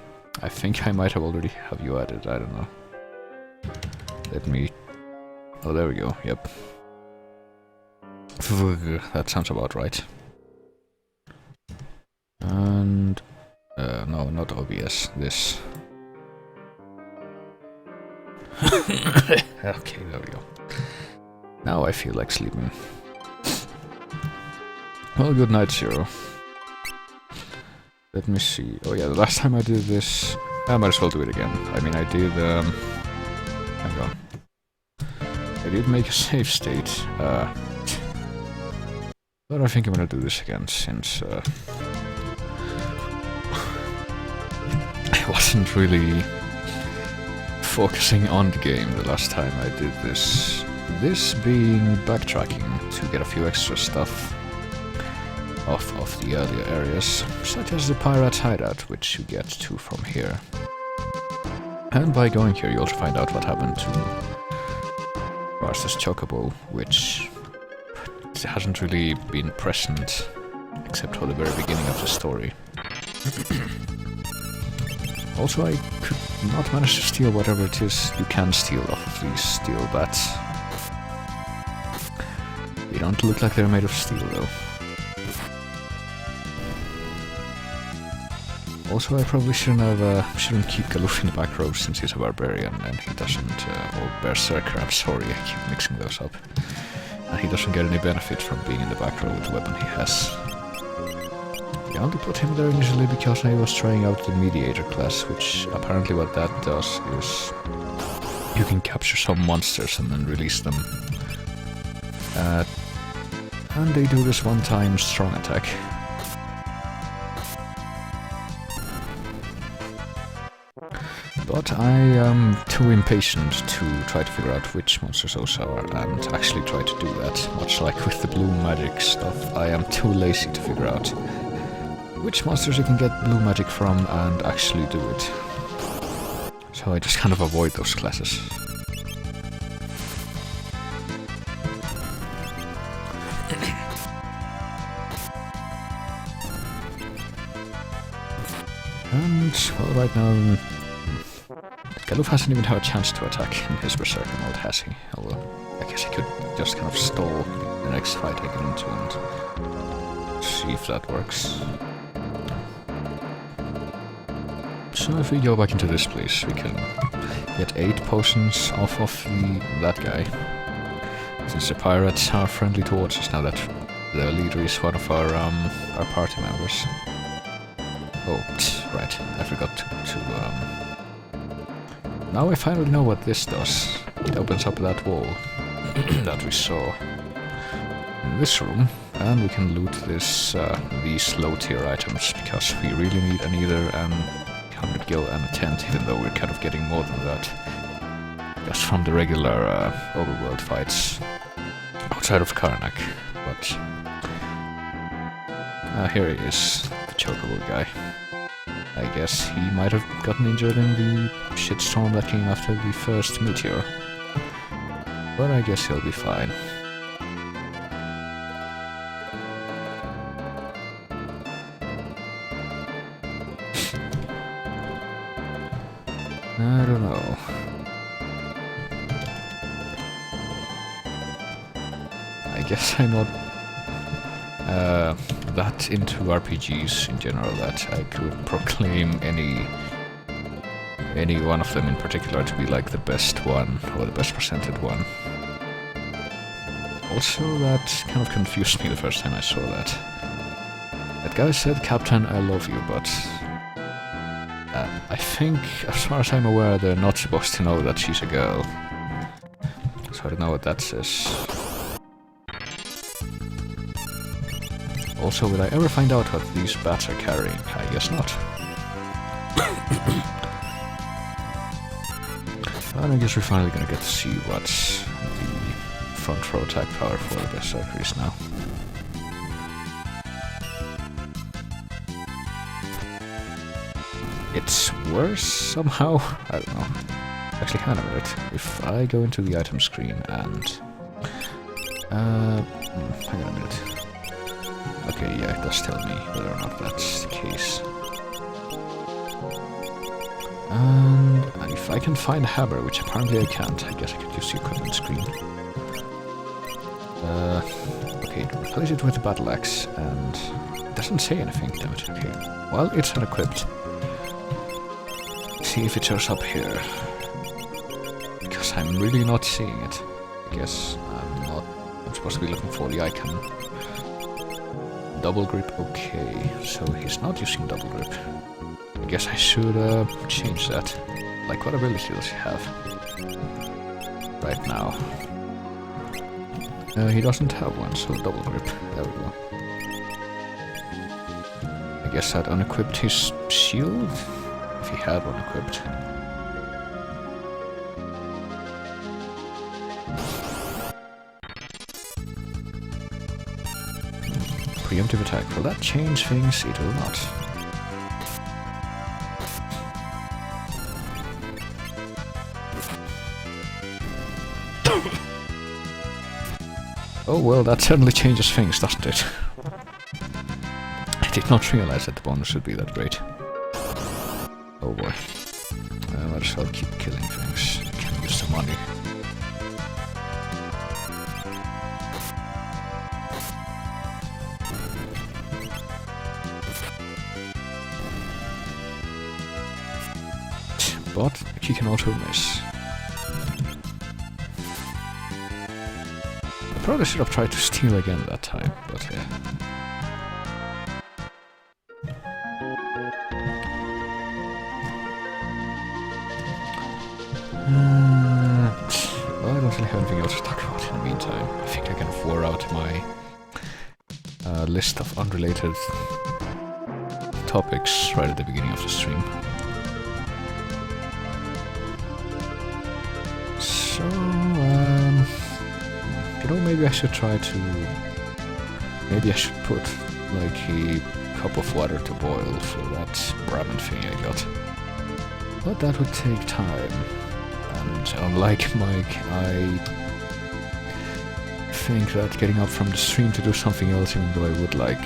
I think I might have already have you added, I don't know. Let me... Oh, there we go, yep. That sounds about right. And... no, not OBS, this. Okay, there we go. Now I feel like sleeping. Well, good night, Zero. Let me see. Oh yeah, the last time I did this... I might as well do it again. I mean, I did... hang on. I did make a save state. But I think I'm gonna do this again, since I wasn't really focusing on the game the last time I did this. This being backtracking to get a few extra stuff off of the earlier areas, such as the Pirate's Hideout, which you get to from here. And by going here you also find out what happened to Vars's Chocobo, which hasn't really been present except for the very beginning of the story. Also, I could not manage to steal whatever it is you can steal off of these steel bats. They don't look like they're made of steel though. Also, I probably shouldn't keep Galuf in the back row since he's a barbarian and he doesn't, or berserker, I'm sorry, I keep mixing those up. And he doesn't get any benefit from being in the back row with the weapon he has. I only put him there initially because I was trying out the mediator class, which apparently what that does is you can capture some monsters and then release them. And they do this one-time strong attack. But I am too impatient to try to figure out which monsters those are and actually try to do that. Much like with the blue magic stuff, I am too lazy to figure out which monsters you can get blue magic from and actually do it. So I just kind of avoid those classes. And, well, right now... Galuf hasn't even had a chance to attack in his berserker mode, has he? Although, I guess he could just kind of stall the next fight I get into and see if that works. So if we go back into this place, we can get 8 potions off of that guy. Since the pirates are friendly towards us now that the leader is one of our party members. Oh, right, I forgot to now I finally know what this does. It opens up that wall that we saw in this room, and we can loot these low tier items, because we really need an either an 100 gil and a tent, even though we're kind of getting more than that just from the regular overworld fights outside of Karnak. But here he is, the chocobo guy. I guess he might have gotten injured in the shitstorm that came after the first meteor. But I guess he'll be fine. I don't know. I guess I'm not that into RPGs in general that I could proclaim any one of them in particular to be like the best one or the best presented one. Also, that kind of confused me the first time I saw that. That guy said, "Captain, I love you," but I think, as far as I'm aware, they're not supposed to know that she's a girl. So I don't know what that says. Also, will I ever find out what these bats are carrying? I guess not. And I guess we're finally gonna get to see what's the front row attack power for the Berserker is now. It's worse somehow? I don't know. Actually, kind of weird. If I go into the item screen and... hang on a minute. Okay, yeah, it does tell me whether or not that's the case. And if I can find a hammer, which apparently I can't, I guess I could use the equipment screen. Okay, replace it with a battle axe, and it doesn't say anything, damn it. Okay, well, it's unequipped. See if it shows up here. Because I'm really not seeing it. I guess I'm supposed to be looking for the icon. Double grip, okay, so he's not using double grip. I guess I should change that. Like, what ability does he have right now? He doesn't have one, so double grip. There we go. I guess that unequipped his shield, if he had one equipped. Preemptive attack. Will that change things? It will not. Oh well, that certainly changes things, doesn't it? I did not realize that the bonus would be that great. Oh boy. I might as well keep killing things. I can use the money. But he can also miss. I probably should have tried to steal again that time, but yeah. Well, I don't really have anything else to talk about in the meantime. I think I kind of wore out my list of unrelated topics right at the beginning of the stream. So, you know, maybe I should try to... Maybe I should put, like, a cup of water to boil for that ramen thing I got. But that would take time. And unlike Mike, I think that getting up from the stream to do something else, even though I would like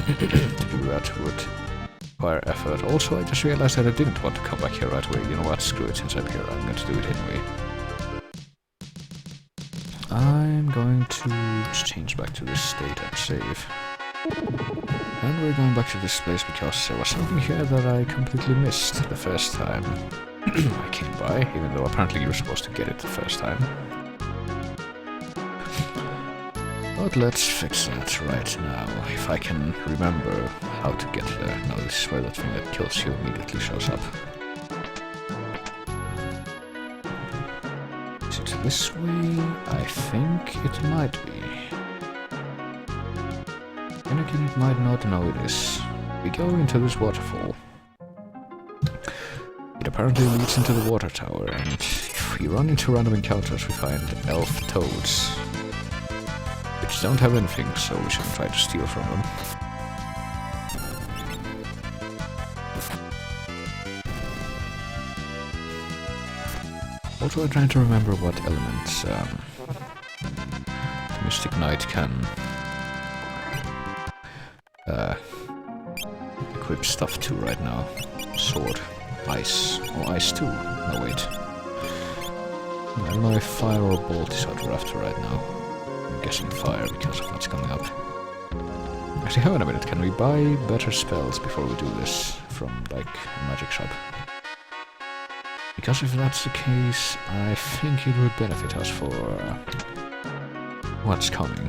to do that, would require effort. Also, I just realized that I didn't want to come back here right away. You know what, screw it, since I'm here, I'm going to do it anyway. I'm going to change back to this state and save. And we're going back to this place because there was something here that I completely missed the first time I came by, even though apparently you're supposed to get it the first time. But let's fix that right now, if I can remember how to get there. Now this is where that thing that kills you immediately shows up. Is it this way? I think it might be. And again, it might not. No, it is. We go into this waterfall. It apparently leads into the water tower, and if we run into random encounters, we find elf toads, which don't have anything, so we shouldn't try to steal from them. Also, I'm trying to remember what elements the Mystic Knight can equip stuff to right now. Sword. Ice. Oh, ice too. No, wait. I don't know if fire or bolt is what we're after right now. I'm guessing fire because of what's coming up. Actually, hang on a minute. Can we buy better spells before we do this from, like, a magic shop? Because if that's the case, I think it would benefit us for what's coming.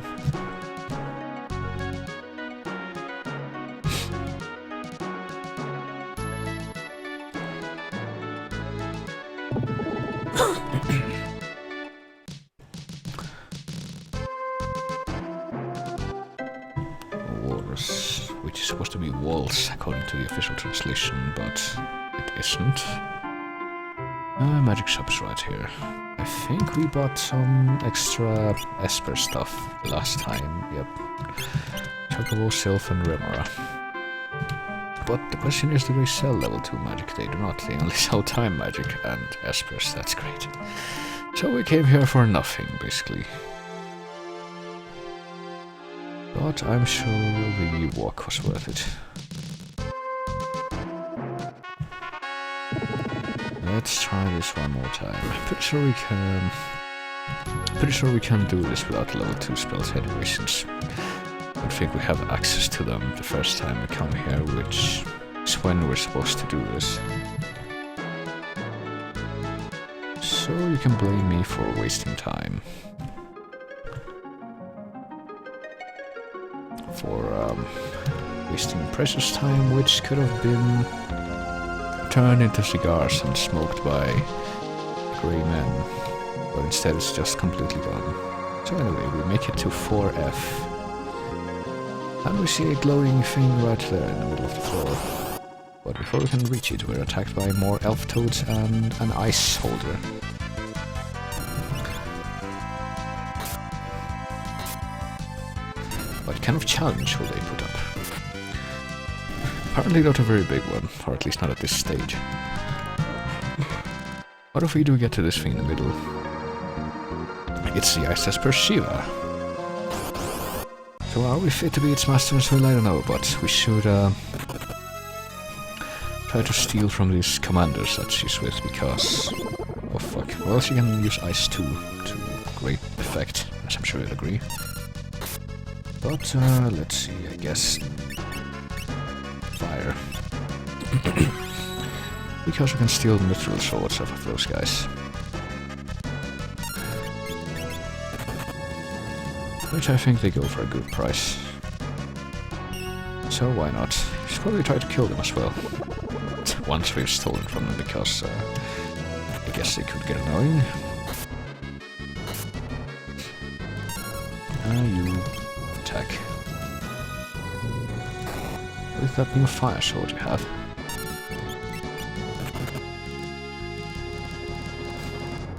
Wars, which is supposed to be walls according to the official translation, but it isn't. Magic shop's right here. I think we bought some extra Esper stuff last time. Yep. Chocobo, Sylph, and Remora. But the question is, do they sell level 2 magic? They do not. They only sell time magic and Espers. That's great. So we came here for nothing, basically. But I'm sure the walk was worth it. Let's try this one more time. I'm pretty sure we can do this without level 2 spells anyway, since I don't think we have access to them the first time we come here, which is when we're supposed to do this. So you can blame me for wasting time. For wasting precious time, which could have been turned into cigars and smoked by grey men, but instead it's just completely gone. So anyway, we make it to 4F, and we see a glowing thing right there in the middle of the floor. But before we can reach it, we're attacked by more elf toads and an ice soldier. What kind of challenge will they put up? Apparently not a very big one, or at least not at this stage. What if we do get to this thing in the middle? It's the Ice Esper Shiva. So are we fit to be its masters? Well, I don't know, but we should try to steal from these commanders that she's with, because... oh fuck. Well, she can use Ice too, to great effect, as I'm sure you'll agree. But, let's see, I guess... fire. Because we can steal mithril swords off of those guys. Which I think they go for a good price. So why not? You should probably try to kill them as well. Once we've stolen from them, because I guess they could get annoying. You attack. With that new fire sword you have.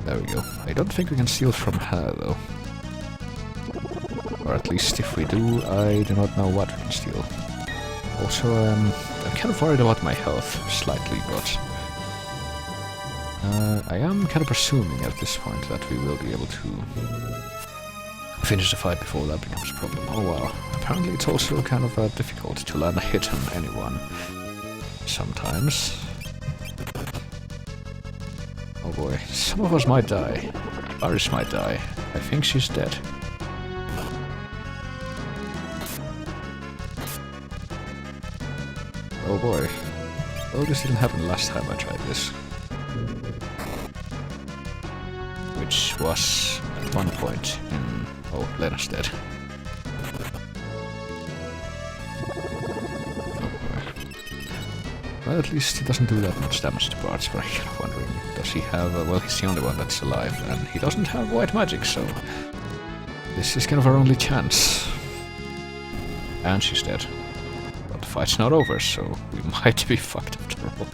There we go. I don't think we can steal from her though. Or at least if we do, I do not know what we can steal. Also, I'm kind of worried about my health, slightly, but... I am kind of presuming at this point that we will be able to finish the fight before that becomes a problem. Oh wow. Apparently it's also kind of difficult to land a hit on anyone. Sometimes. Oh boy, some of us might die. Iris might die. I think she's dead. Oh boy. Oh, this didn't happen last time I tried this. Which was at one point in... Oh, Lena's dead. Well, at least he doesn't do that much damage to parts, but I'm kind of wondering, does he have... well, he's the only one that's alive, and he doesn't have white magic, so... This is kind of our only chance. And she's dead. But the fight's not over, so we might be fucked after all.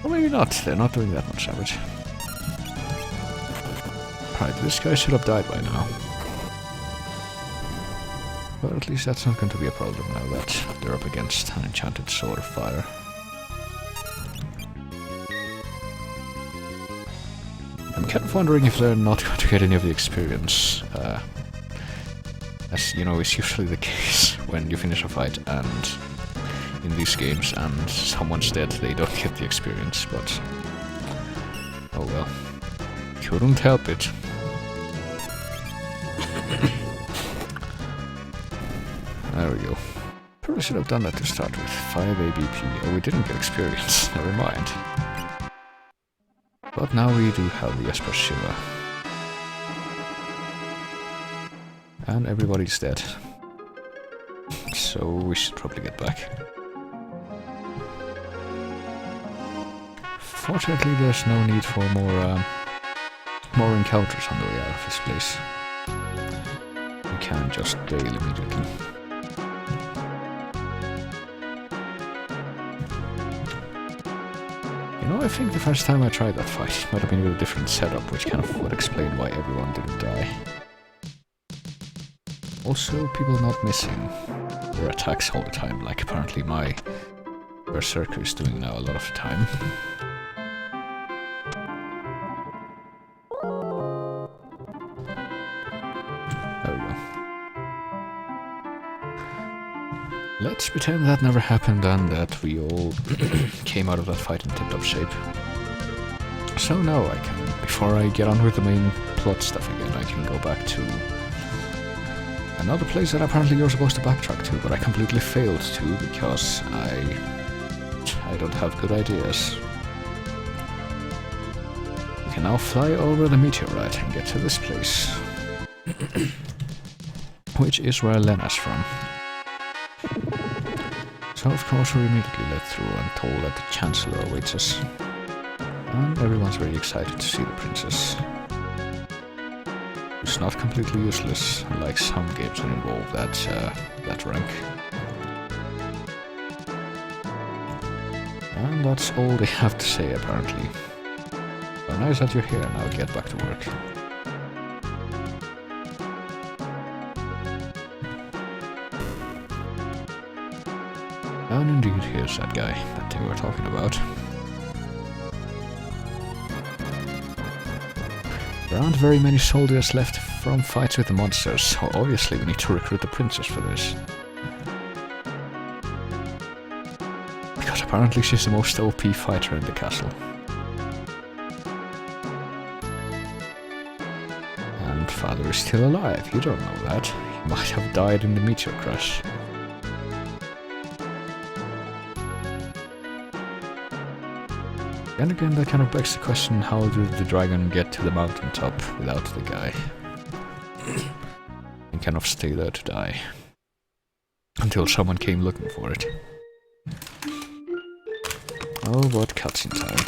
Or maybe not, they're not doing that much damage. Right, this guy should have died by now. But at least that's not going to be a problem now that they're up against an enchanted sword of fire. I'm kind of wondering if they're not going to get any of the experience. As you know, is usually the case when you finish a fight and in these games and someone's dead, they don't get the experience, but... oh well. Couldn't help it. There we go. Probably should have done that to start with. 5 ABP. Oh, we didn't get experience. Never mind. But now we do have the Esper Shiva. And everybody's dead. So we should probably get back. Fortunately, there's no need for more encounters on the way out of this place. We can just bail immediately. You know, I think the first time I tried that fight, it might have been with a different setup, which kind of would explain why everyone didn't die. Also, people not missing their attacks all the time, like apparently my Berserker is doing now a lot of the time. There we go. Let's pretend that never happened and that we all came out of that fight in tip-top shape. So now I can, before I get on with the main plot stuff again, I can go back to another place that apparently you're supposed to backtrack to, but I completely failed to because I don't have good ideas. We can now fly over the meteorite and get to this place. Which is where Lena's from. So of course we're immediately led through and told that the Chancellor awaits us. And everyone's very excited to see the princess. It's not completely useless, unlike some games that involve that rank. And that's all they have to say, apparently. So nice that you're here, now get back to work. And indeed, here's that guy that they were talking about. There aren't very many soldiers left from fights with the monsters, so obviously we need to recruit the princess for this. Because apparently she's the most OP fighter in the castle. And father is still alive, you don't know that. He might have died in the meteor crash. And again, that kind of begs the question, how did the dragon get to the mountaintop without the guy? And kind of stay there to die. Until someone came looking for it. Oh, what cutscene time.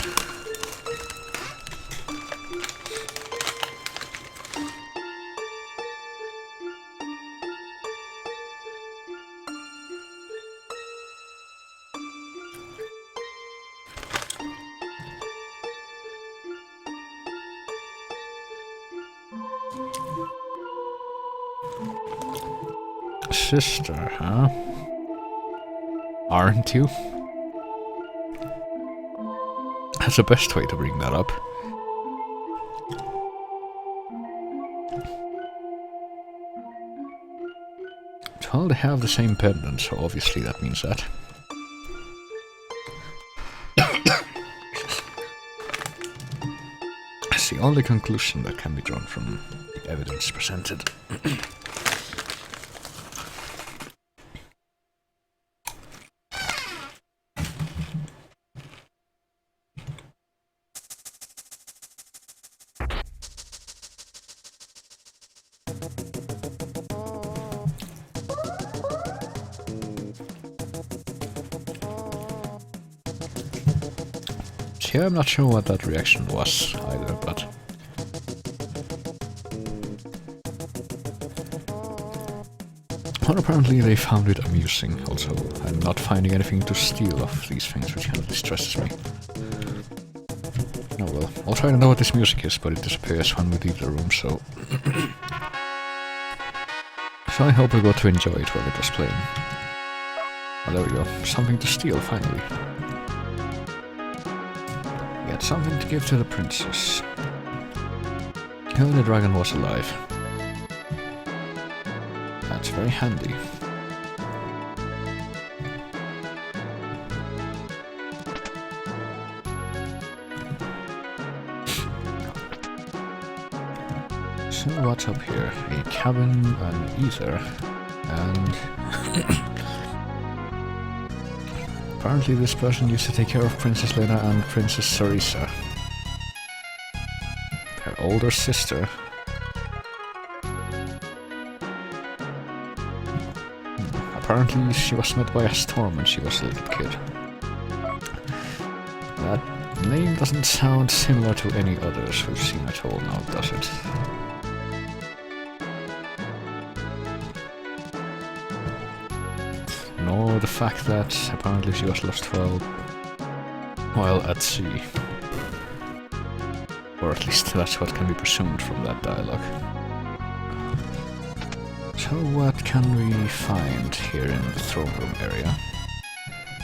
Sister, huh? Aren't you? That's the best way to bring that up. Well, they have the same pendant, so obviously that means that. That's the only conclusion that can be drawn from the evidence presented. Yeah, I'm not sure what that reaction was either, but... Well, apparently they found it amusing. Also, I'm not finding anything to steal of these things, which kind of distresses me. Oh well, I'll try to know what this music is, but it disappears when we leave the room, so... So I hope we got to enjoy it while it was playing. Oh, there we go. Something to steal, finally. Get something to give to the princess. Oh, the dragon was alive. That's very handy. So what's up here? A cabin, an ether, and... Apparently this person used to take care of Princess Lena and Princess Sarisa. Their older sister. Apparently she was met by a storm when she was a little kid. That name doesn't sound similar to any others we've seen at all now, does it? Nor the fact that apparently she was lost while at sea. Or at least that's what can be presumed from that dialogue. So what can we find here in the throne room area?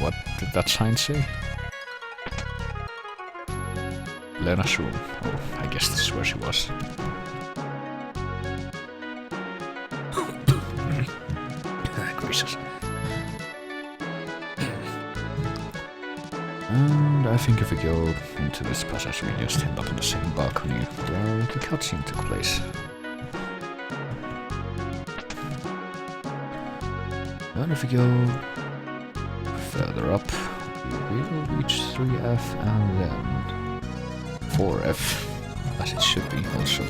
What did that sign say? Lena's room. Oh, I guess this is where she was. Gracious. And I think if we go into this passage, we just end up in the same balcony where the cutscene took place. And if we go further up, we will reach 3F and then 4F, as it should be also.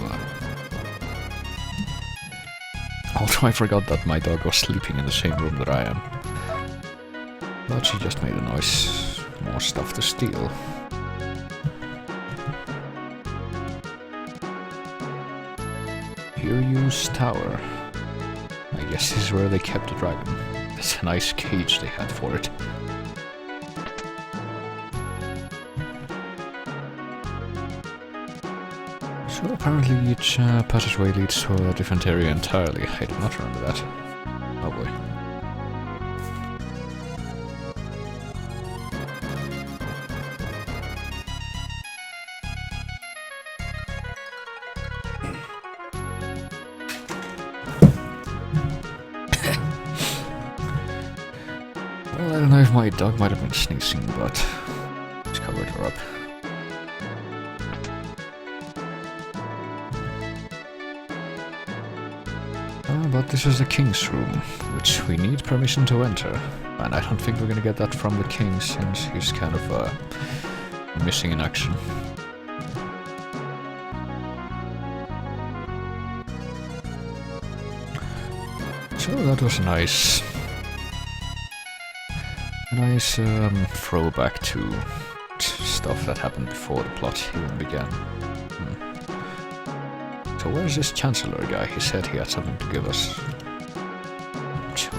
Although I forgot that my dog was sleeping in the same room that I am. But she just made a noise. More stuff to steal. Hiryu's Tower. I guess this is where they kept the dragon. That's a nice cage they had for it. So apparently each passageway leads to a different area entirely. I do not remember that. Oh boy. Well, I don't know if my dog might have been sneezing, but it's covered her up. But this is the king's room, which we need permission to enter. And I don't think we're gonna get that from the king, since he's kind of missing in action. So that was a nice throwback to stuff that happened before the plot even began. So where's this Chancellor guy? He said he had something to give us.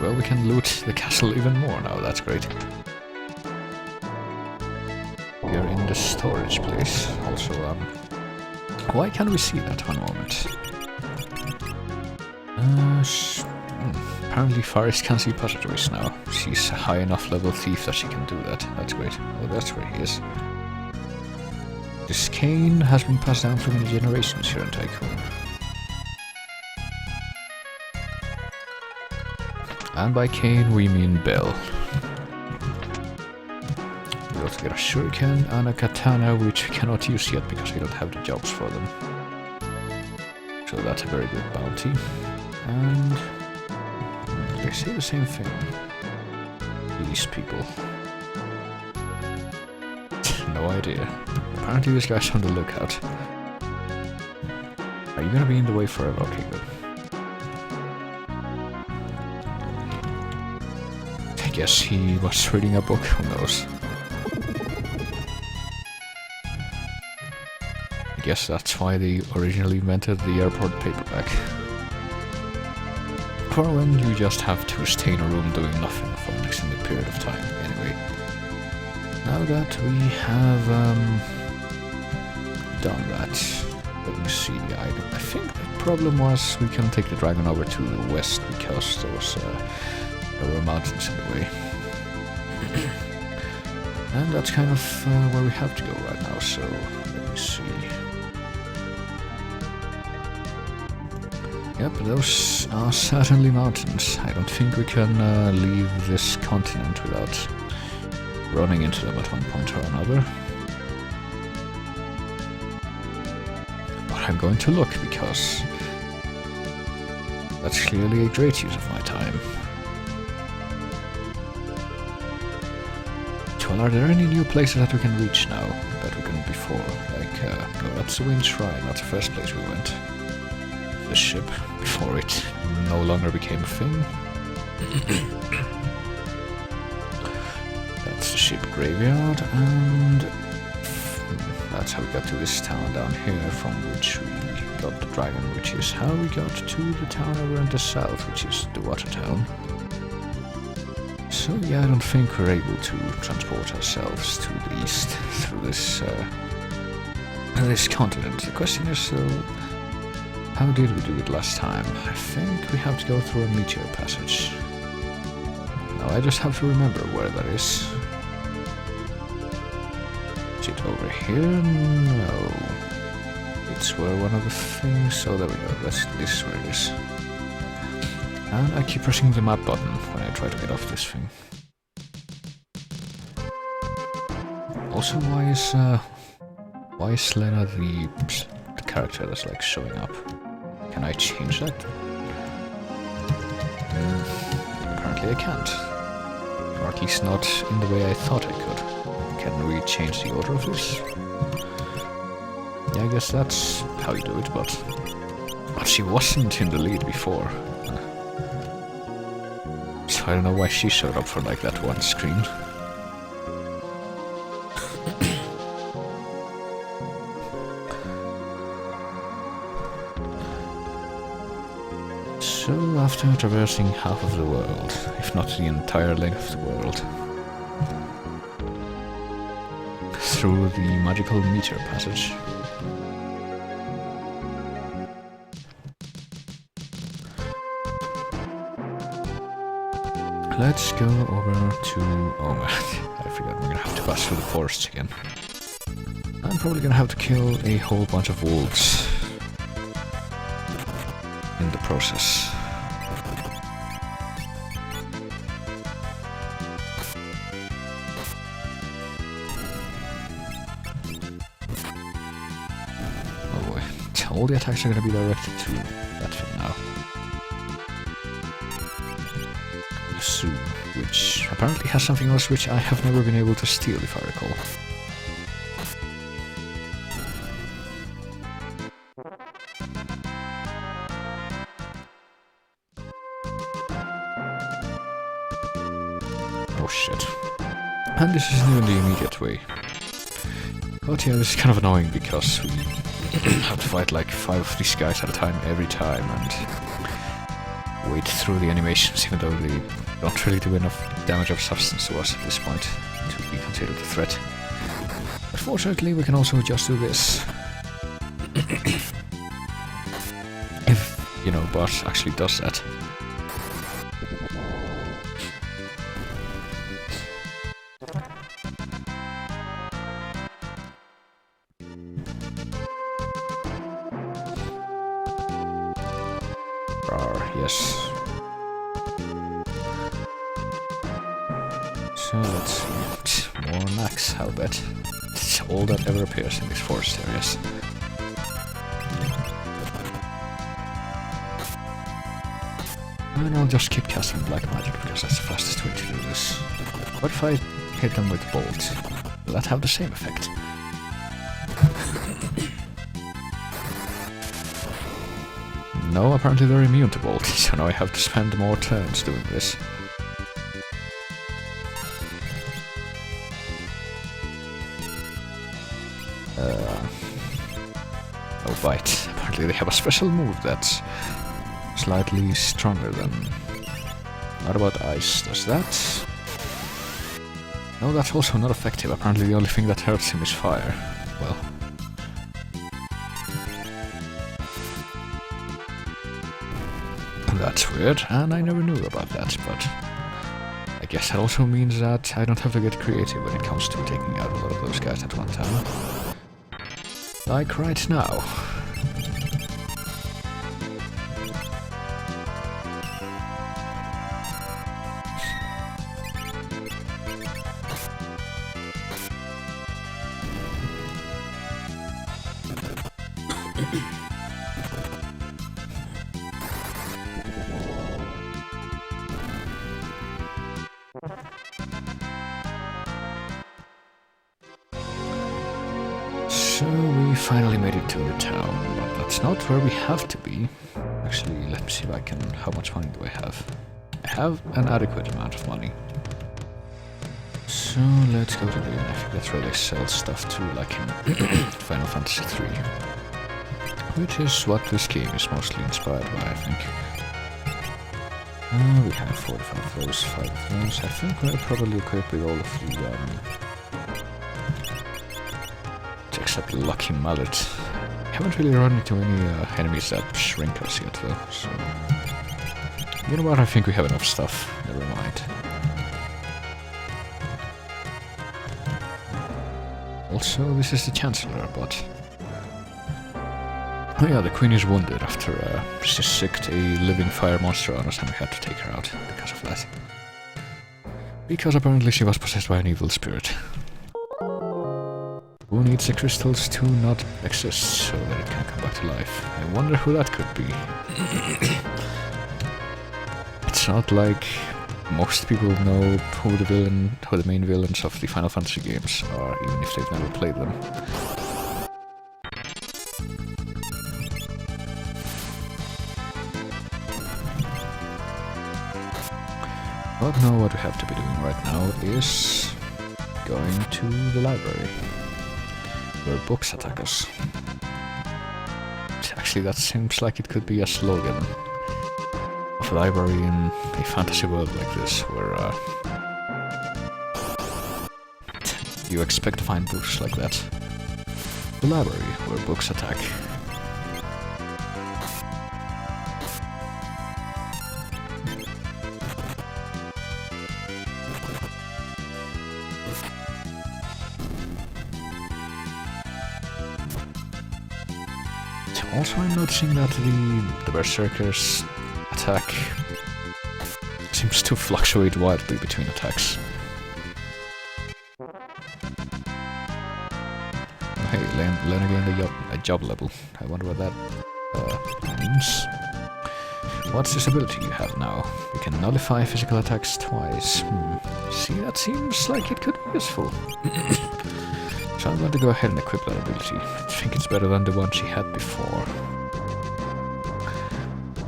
Well, we can loot the castle even more now, that's great. We are in the storage place. Also, why can't we see that? One moment. Apparently Faris can see passageways now. She's a high enough level thief that she can do that. That's great. Oh, that's where he is. This cane has been passed down through many generations here in Tycoon. And by cane we mean bell. We also get a shuriken and a katana, which we cannot use yet because we don't have the jobs for them. So that's a very good bounty. And they say the same thing. These people. No idea. Apparently this guy's on the lookout. Are you gonna be in the way forever? Okay, good. I guess he was reading a book, who knows. I guess that's why they originally invented the airport paperback. For when you just have to stay in a room doing nothing for an extended period of time. Anyway, now that we have done that, let me see. I think the problem was we couldn't take the dragon over to the west because there were mountains in the way. And that's kind of where we have to go right now, so let me see. Yep, those are certainly mountains. I don't think we can leave this continent without running into them at one point or another. But I'm going to look because that's clearly a great use of my time. Well, are there any new places that we can reach now that we couldn't before? Like, no, that's the Wind Shrine, that's the first place we went. The ship, before it no longer became a thing. That's the ship graveyard, and that's how we got to this town down here, from which we got the dragon, which is how we got to the town over in the south, which is the water town. So yeah, I don't think we're able to transport ourselves to the east through this this continent. The question is, so how did we do it last time? I think we have to go through a meteor passage. Now I just have to remember where that is. Is it over here? No. It's where one of the things... Oh, there we go. This is where it is. And I keep pressing the map button when I try to get off this thing. Also, why is Lena the character that's like showing up? Can I change that? Apparently I can't. Or at least not in the way I thought I could. Can we change the order of this? Yeah, I guess that's how you do it, but she wasn't in the lead before. So I don't know why she showed up for like that one screen. So after traversing half of the world, if not the entire length of the world, through the magical meteor passage, let's go over to... Oh man, I forgot we're gonna have to pass through the forests again. I'm probably gonna have to kill a whole bunch of wolves in the process. Oh boy, all the attacks are gonna be directed to that thing now. Which apparently has something else which I have never been able to steal, if I recall. Oh shit. And this isn't even the immediate way. But yeah, this is kind of annoying because we have to fight like 5 of these guys at a time every time and wait through the animations, even though they don't really do enough damage of substance to us at this point to be considered a threat. But fortunately, we can also just do this. If, you know, boss actually does that. Yes. So let's see. More Nax, I'll bet. It's all that ever appears in these forest areas. And I'll just keep casting black magic because that's the fastest way to do this. What if I hit them with bolt? Will that have the same effect? No, apparently they're immune to bolt, so now I have to spend more turns doing this. Oh, bite. Apparently they have a special move that's slightly stronger than... What about ice? Does that? No, that's also not effective. Apparently the only thing that hurts him is fire. Well. That's weird, and I never knew about that, but... I guess that also means that I don't have to get creative when it comes to taking out a lot of those guys at one time. Like right now. So we finally made it to the town, but that's not where we have to be. Actually, let me see if I can... How much money do I have? I have an adequate amount of money. So let's go to the inn. I think that's where they sell stuff too, like in Final Fantasy III. Which is what this game is mostly inspired by, I think. We have 45 of those, 5 of those. I think we're probably equipped with all of the... except Lucky Mallet. I haven't really run into any enemies that shrink us yet though, so... You know what, I think we have enough stuff. Never mind. Also, this is the Chancellor, but... Oh yeah, the Queen is wounded after she sicked a living fire monster on us and we had to take her out because of that. Because apparently she was possessed by an evil spirit. Who needs the crystals to not exist so that it can come back to life? I wonder who that could be. It's not like most people know who the main villains of the Final Fantasy games are, even if they've never played them. But no, what we have to be doing right now is going to the library. Where books attack us. Actually, that seems like it could be a slogan of a library in a fantasy world like this, where you expect to find books like that. The library, where books attack. Also, I'm noticing that the Berserker's attack seems to fluctuate wildly between attacks. Oh, hey, Lena gained a job level. I wonder what that means. What's this ability you have now? You can nullify physical attacks twice. See, that seems like it could be useful. So I'm going to go ahead and equip that ability. I think it's better than the one she had before.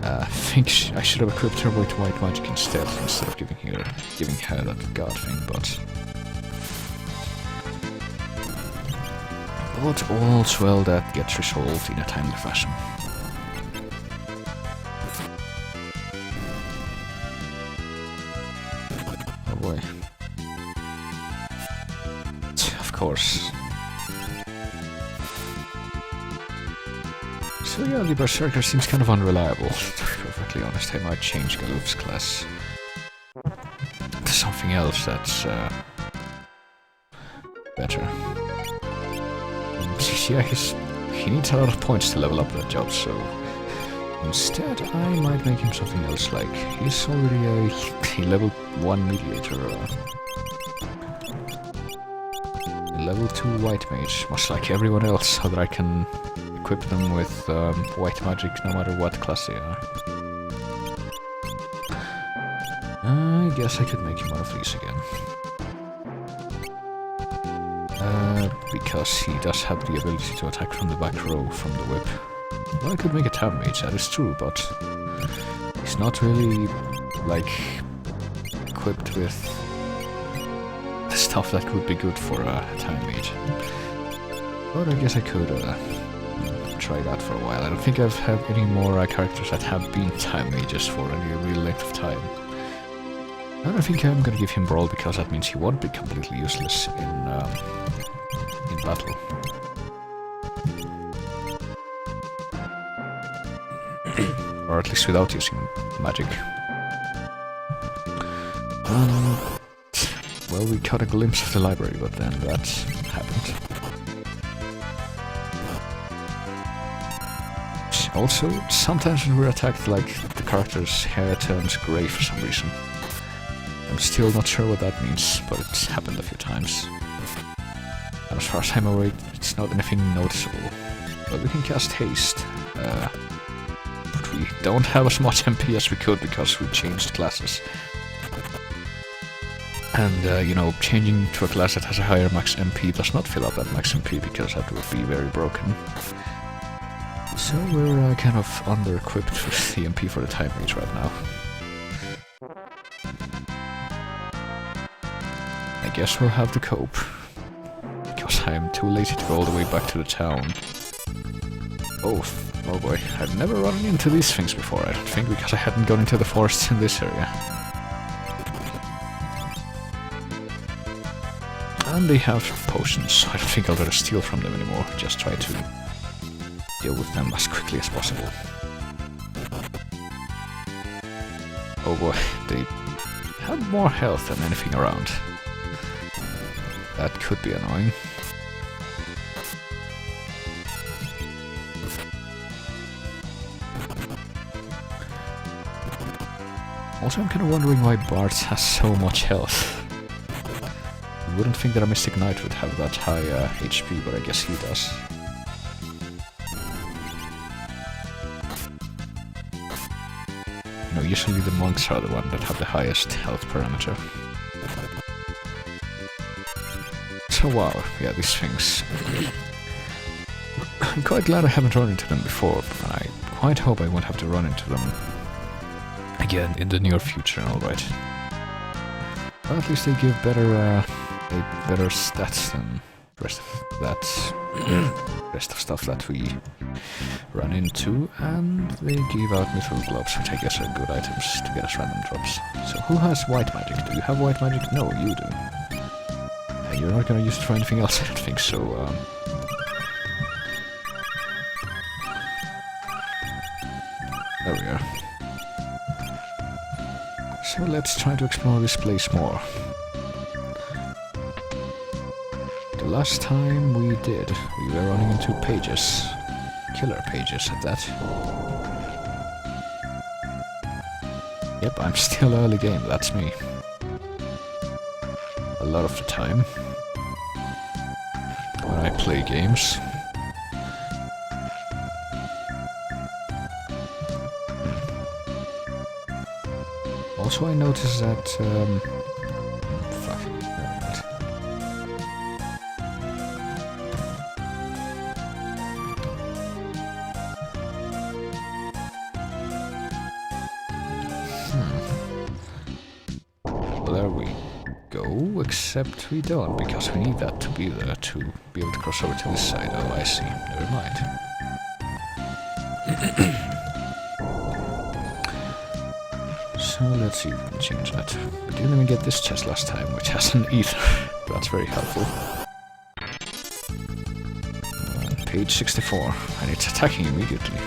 I think I should have equipped her with white magic instead of giving her that god thing, but all's well that gets resolved in a timely fashion. Oh boy. Of course. So yeah, the Berserker seems kind of unreliable. To be perfectly honest, I might change Galuf's class to something else that's better. Yeah, he needs a lot of points to level up that job, so instead I might make him something else, like he's already a level 1 mediator. level 2 white mage, much like everyone else, so that I can equip them with white magic no matter what class they are. I guess I could make him one of these again. Because he does have the ability to attack from the back row from the whip. Well, I could make a town mage, that is true, but he's not really, like, equipped with the stuff that would be good for a town mage. But I guess I could try that for a while. I don't think I've had any more characters that have been town mages for any real length of time. I don't think I'm gonna give him Brawl because that means he won't be completely useless in battle. Or at least without using magic. Well, we caught a glimpse of the library, but then that happened. Also, sometimes when we're attacked, like, the character's hair turns grey for some reason. I'm still not sure what that means, but it's happened a few times. And as far as I'm aware, it's not anything noticeable. But we can cast Haste. But we don't have as much MP as we could because we changed classes. And, you know, changing to a class that has a higher max MP does not fill up that max MP because that would be very broken. So we're kind of under-equipped with the MP for the time mage right now. I guess we'll have to cope. Because I'm too lazy to go all the way back to the town. Oh boy, I've never run into these things before, I don't think, because I hadn't gone into the forests in this area. And they have potions, so I don't think I'll try to steal from them anymore, just try to deal with them as quickly as possible. Oh boy, they have more health than anything around. That could be annoying. Also, I'm kind of wondering why Bart has so much health. I wouldn't think that a Mystic Knight would have that high HP, but I guess he does. You know, usually the monks are the one that have the highest health parameter. So wow, yeah, these things. I'm quite glad I haven't run into them before, but I quite hope I won't have to run into them again in the near future, alright. Well, at least they give better stats than the rest of that rest of stuff that we run into, and they give out mithril gloves, which I guess are good items to get us random drops. So who has white magic? Do you have white magic? No, you do. You're not gonna use it for anything else, I don't think so. There we are. So let's try to explore this place more. The last time we did, we were running into pages. Killer pages at that. Yep, I'm still early game, that's me. A lot of the time. When I play games. Also, I noticed that, fuck, well, there we go, except we don't, because we need that to be there to be able to cross over to this side. Oh, I see. Never mind. So let's see if we can change that. We didn't even get this chest last time, which hasn't either. That's very helpful. Page 64, and it's attacking immediately.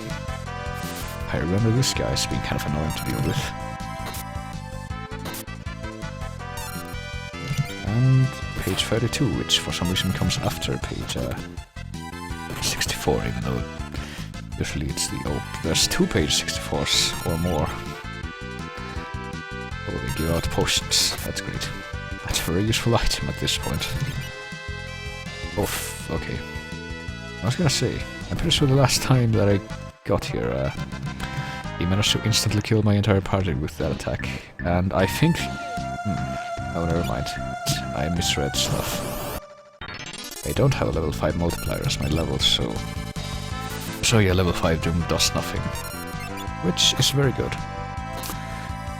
I remember this guy as being kind of annoying to deal with. And page 32, which for some reason comes after page 64, even though usually it's the... Oh, there's two page 64s or more. Oh, they give out potions. That's great. That's a very useful item at this point. Okay. I was gonna say, I'm pretty sure the last time that I got here, he managed to instantly kill my entire party with that attack. And I think... oh, never mind. I misread stuff. I don't have a level 5 multiplier as my level, so... So yeah, level 5 Doom does nothing. Which is very good.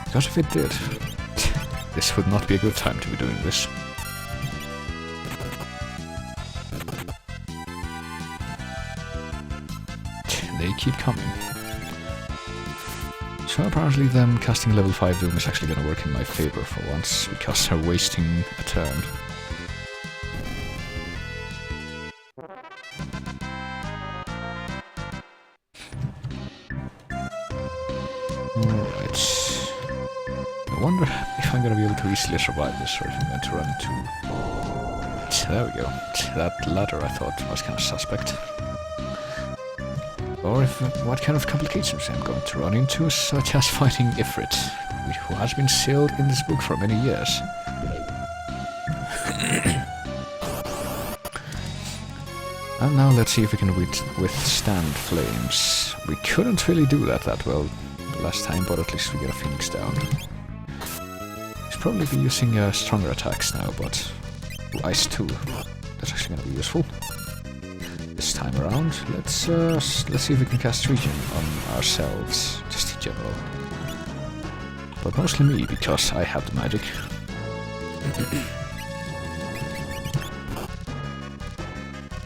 Because if it did, this would not be a good time to be doing this. They keep coming. So apparently them casting level 5 Doom is actually gonna work in my favor for once, because they're wasting a turn. Alright. I wonder if I'm gonna be able to easily survive this, or if I'm going to run into... There we go. That ladder I thought was kind of suspect. Or if what kind of complications I'm going to run into, such as fighting Ifrit, who has been sealed in this book for many years. And now let's see if we can withstand flames. We couldn't really do that well last time, but at least we get a Phoenix down. He's probably be using stronger attacks now, but Ice 2. That's actually gonna be useful. This time around, let's see if we can cast Regen on ourselves, just in general. But mostly me, because I have the magic.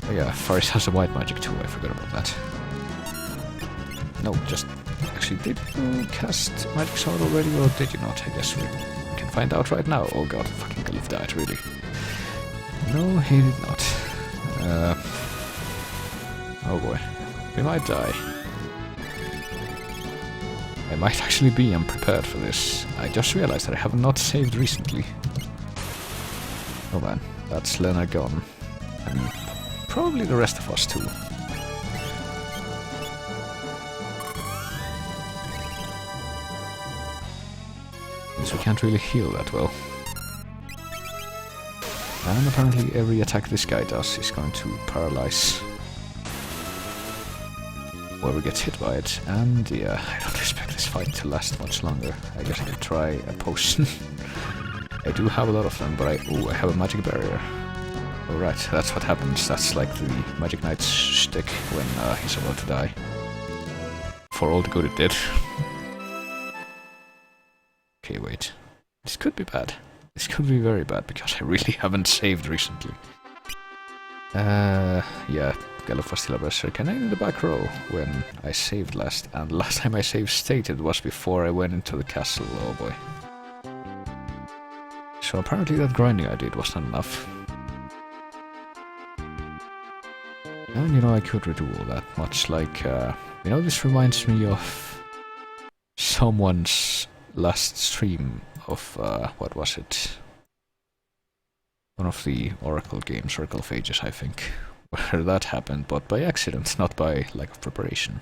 Oh yeah, Faris has a white magic too, I forgot about that. No, just... Actually, did you cast Magic Sword already, or did you not? I guess we can find out right now. Oh god, fucking Glyph died, really. No, he did not. Oh boy, we might die. I might actually be unprepared for this. I just realized that I have not saved recently. Oh man, that's Lena gone. And probably the rest of us too. Means we can't really heal that well. And apparently every attack this guy does is going to paralyze whoever gets hit by it. And yeah, I don't expect this fight to last much longer. I guess I could try a potion. I do have a lot of them, but I have a magic barrier. Alright, that's what happens. That's like the Magic Knight's shtick when he's about to die. For all the good it did. Okay, wait. This could be bad. This could be very bad, because I really haven't saved recently. Yeah, Galuf was still a berserker, and I'm in the back row when I saved last. And last time I saved stated was before I went into the castle, oh boy. So apparently that grinding I did wasn't enough. And you know, I could redo all that, much like, you know, this reminds me of someone's last stream of, what was it? One of the Oracle games, Circle of Ages, I think, where that happened, but by accident, not by lack of preparation.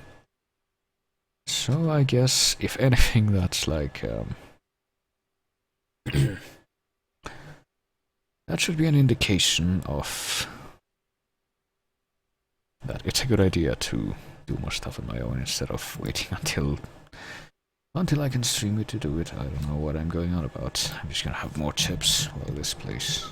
So I guess, if anything, that's like, that should be an indication of that it's a good idea to do more stuff on my own instead of waiting until I can stream it to do it. I don't know what I'm going on about. I'm just gonna have more chips while this plays.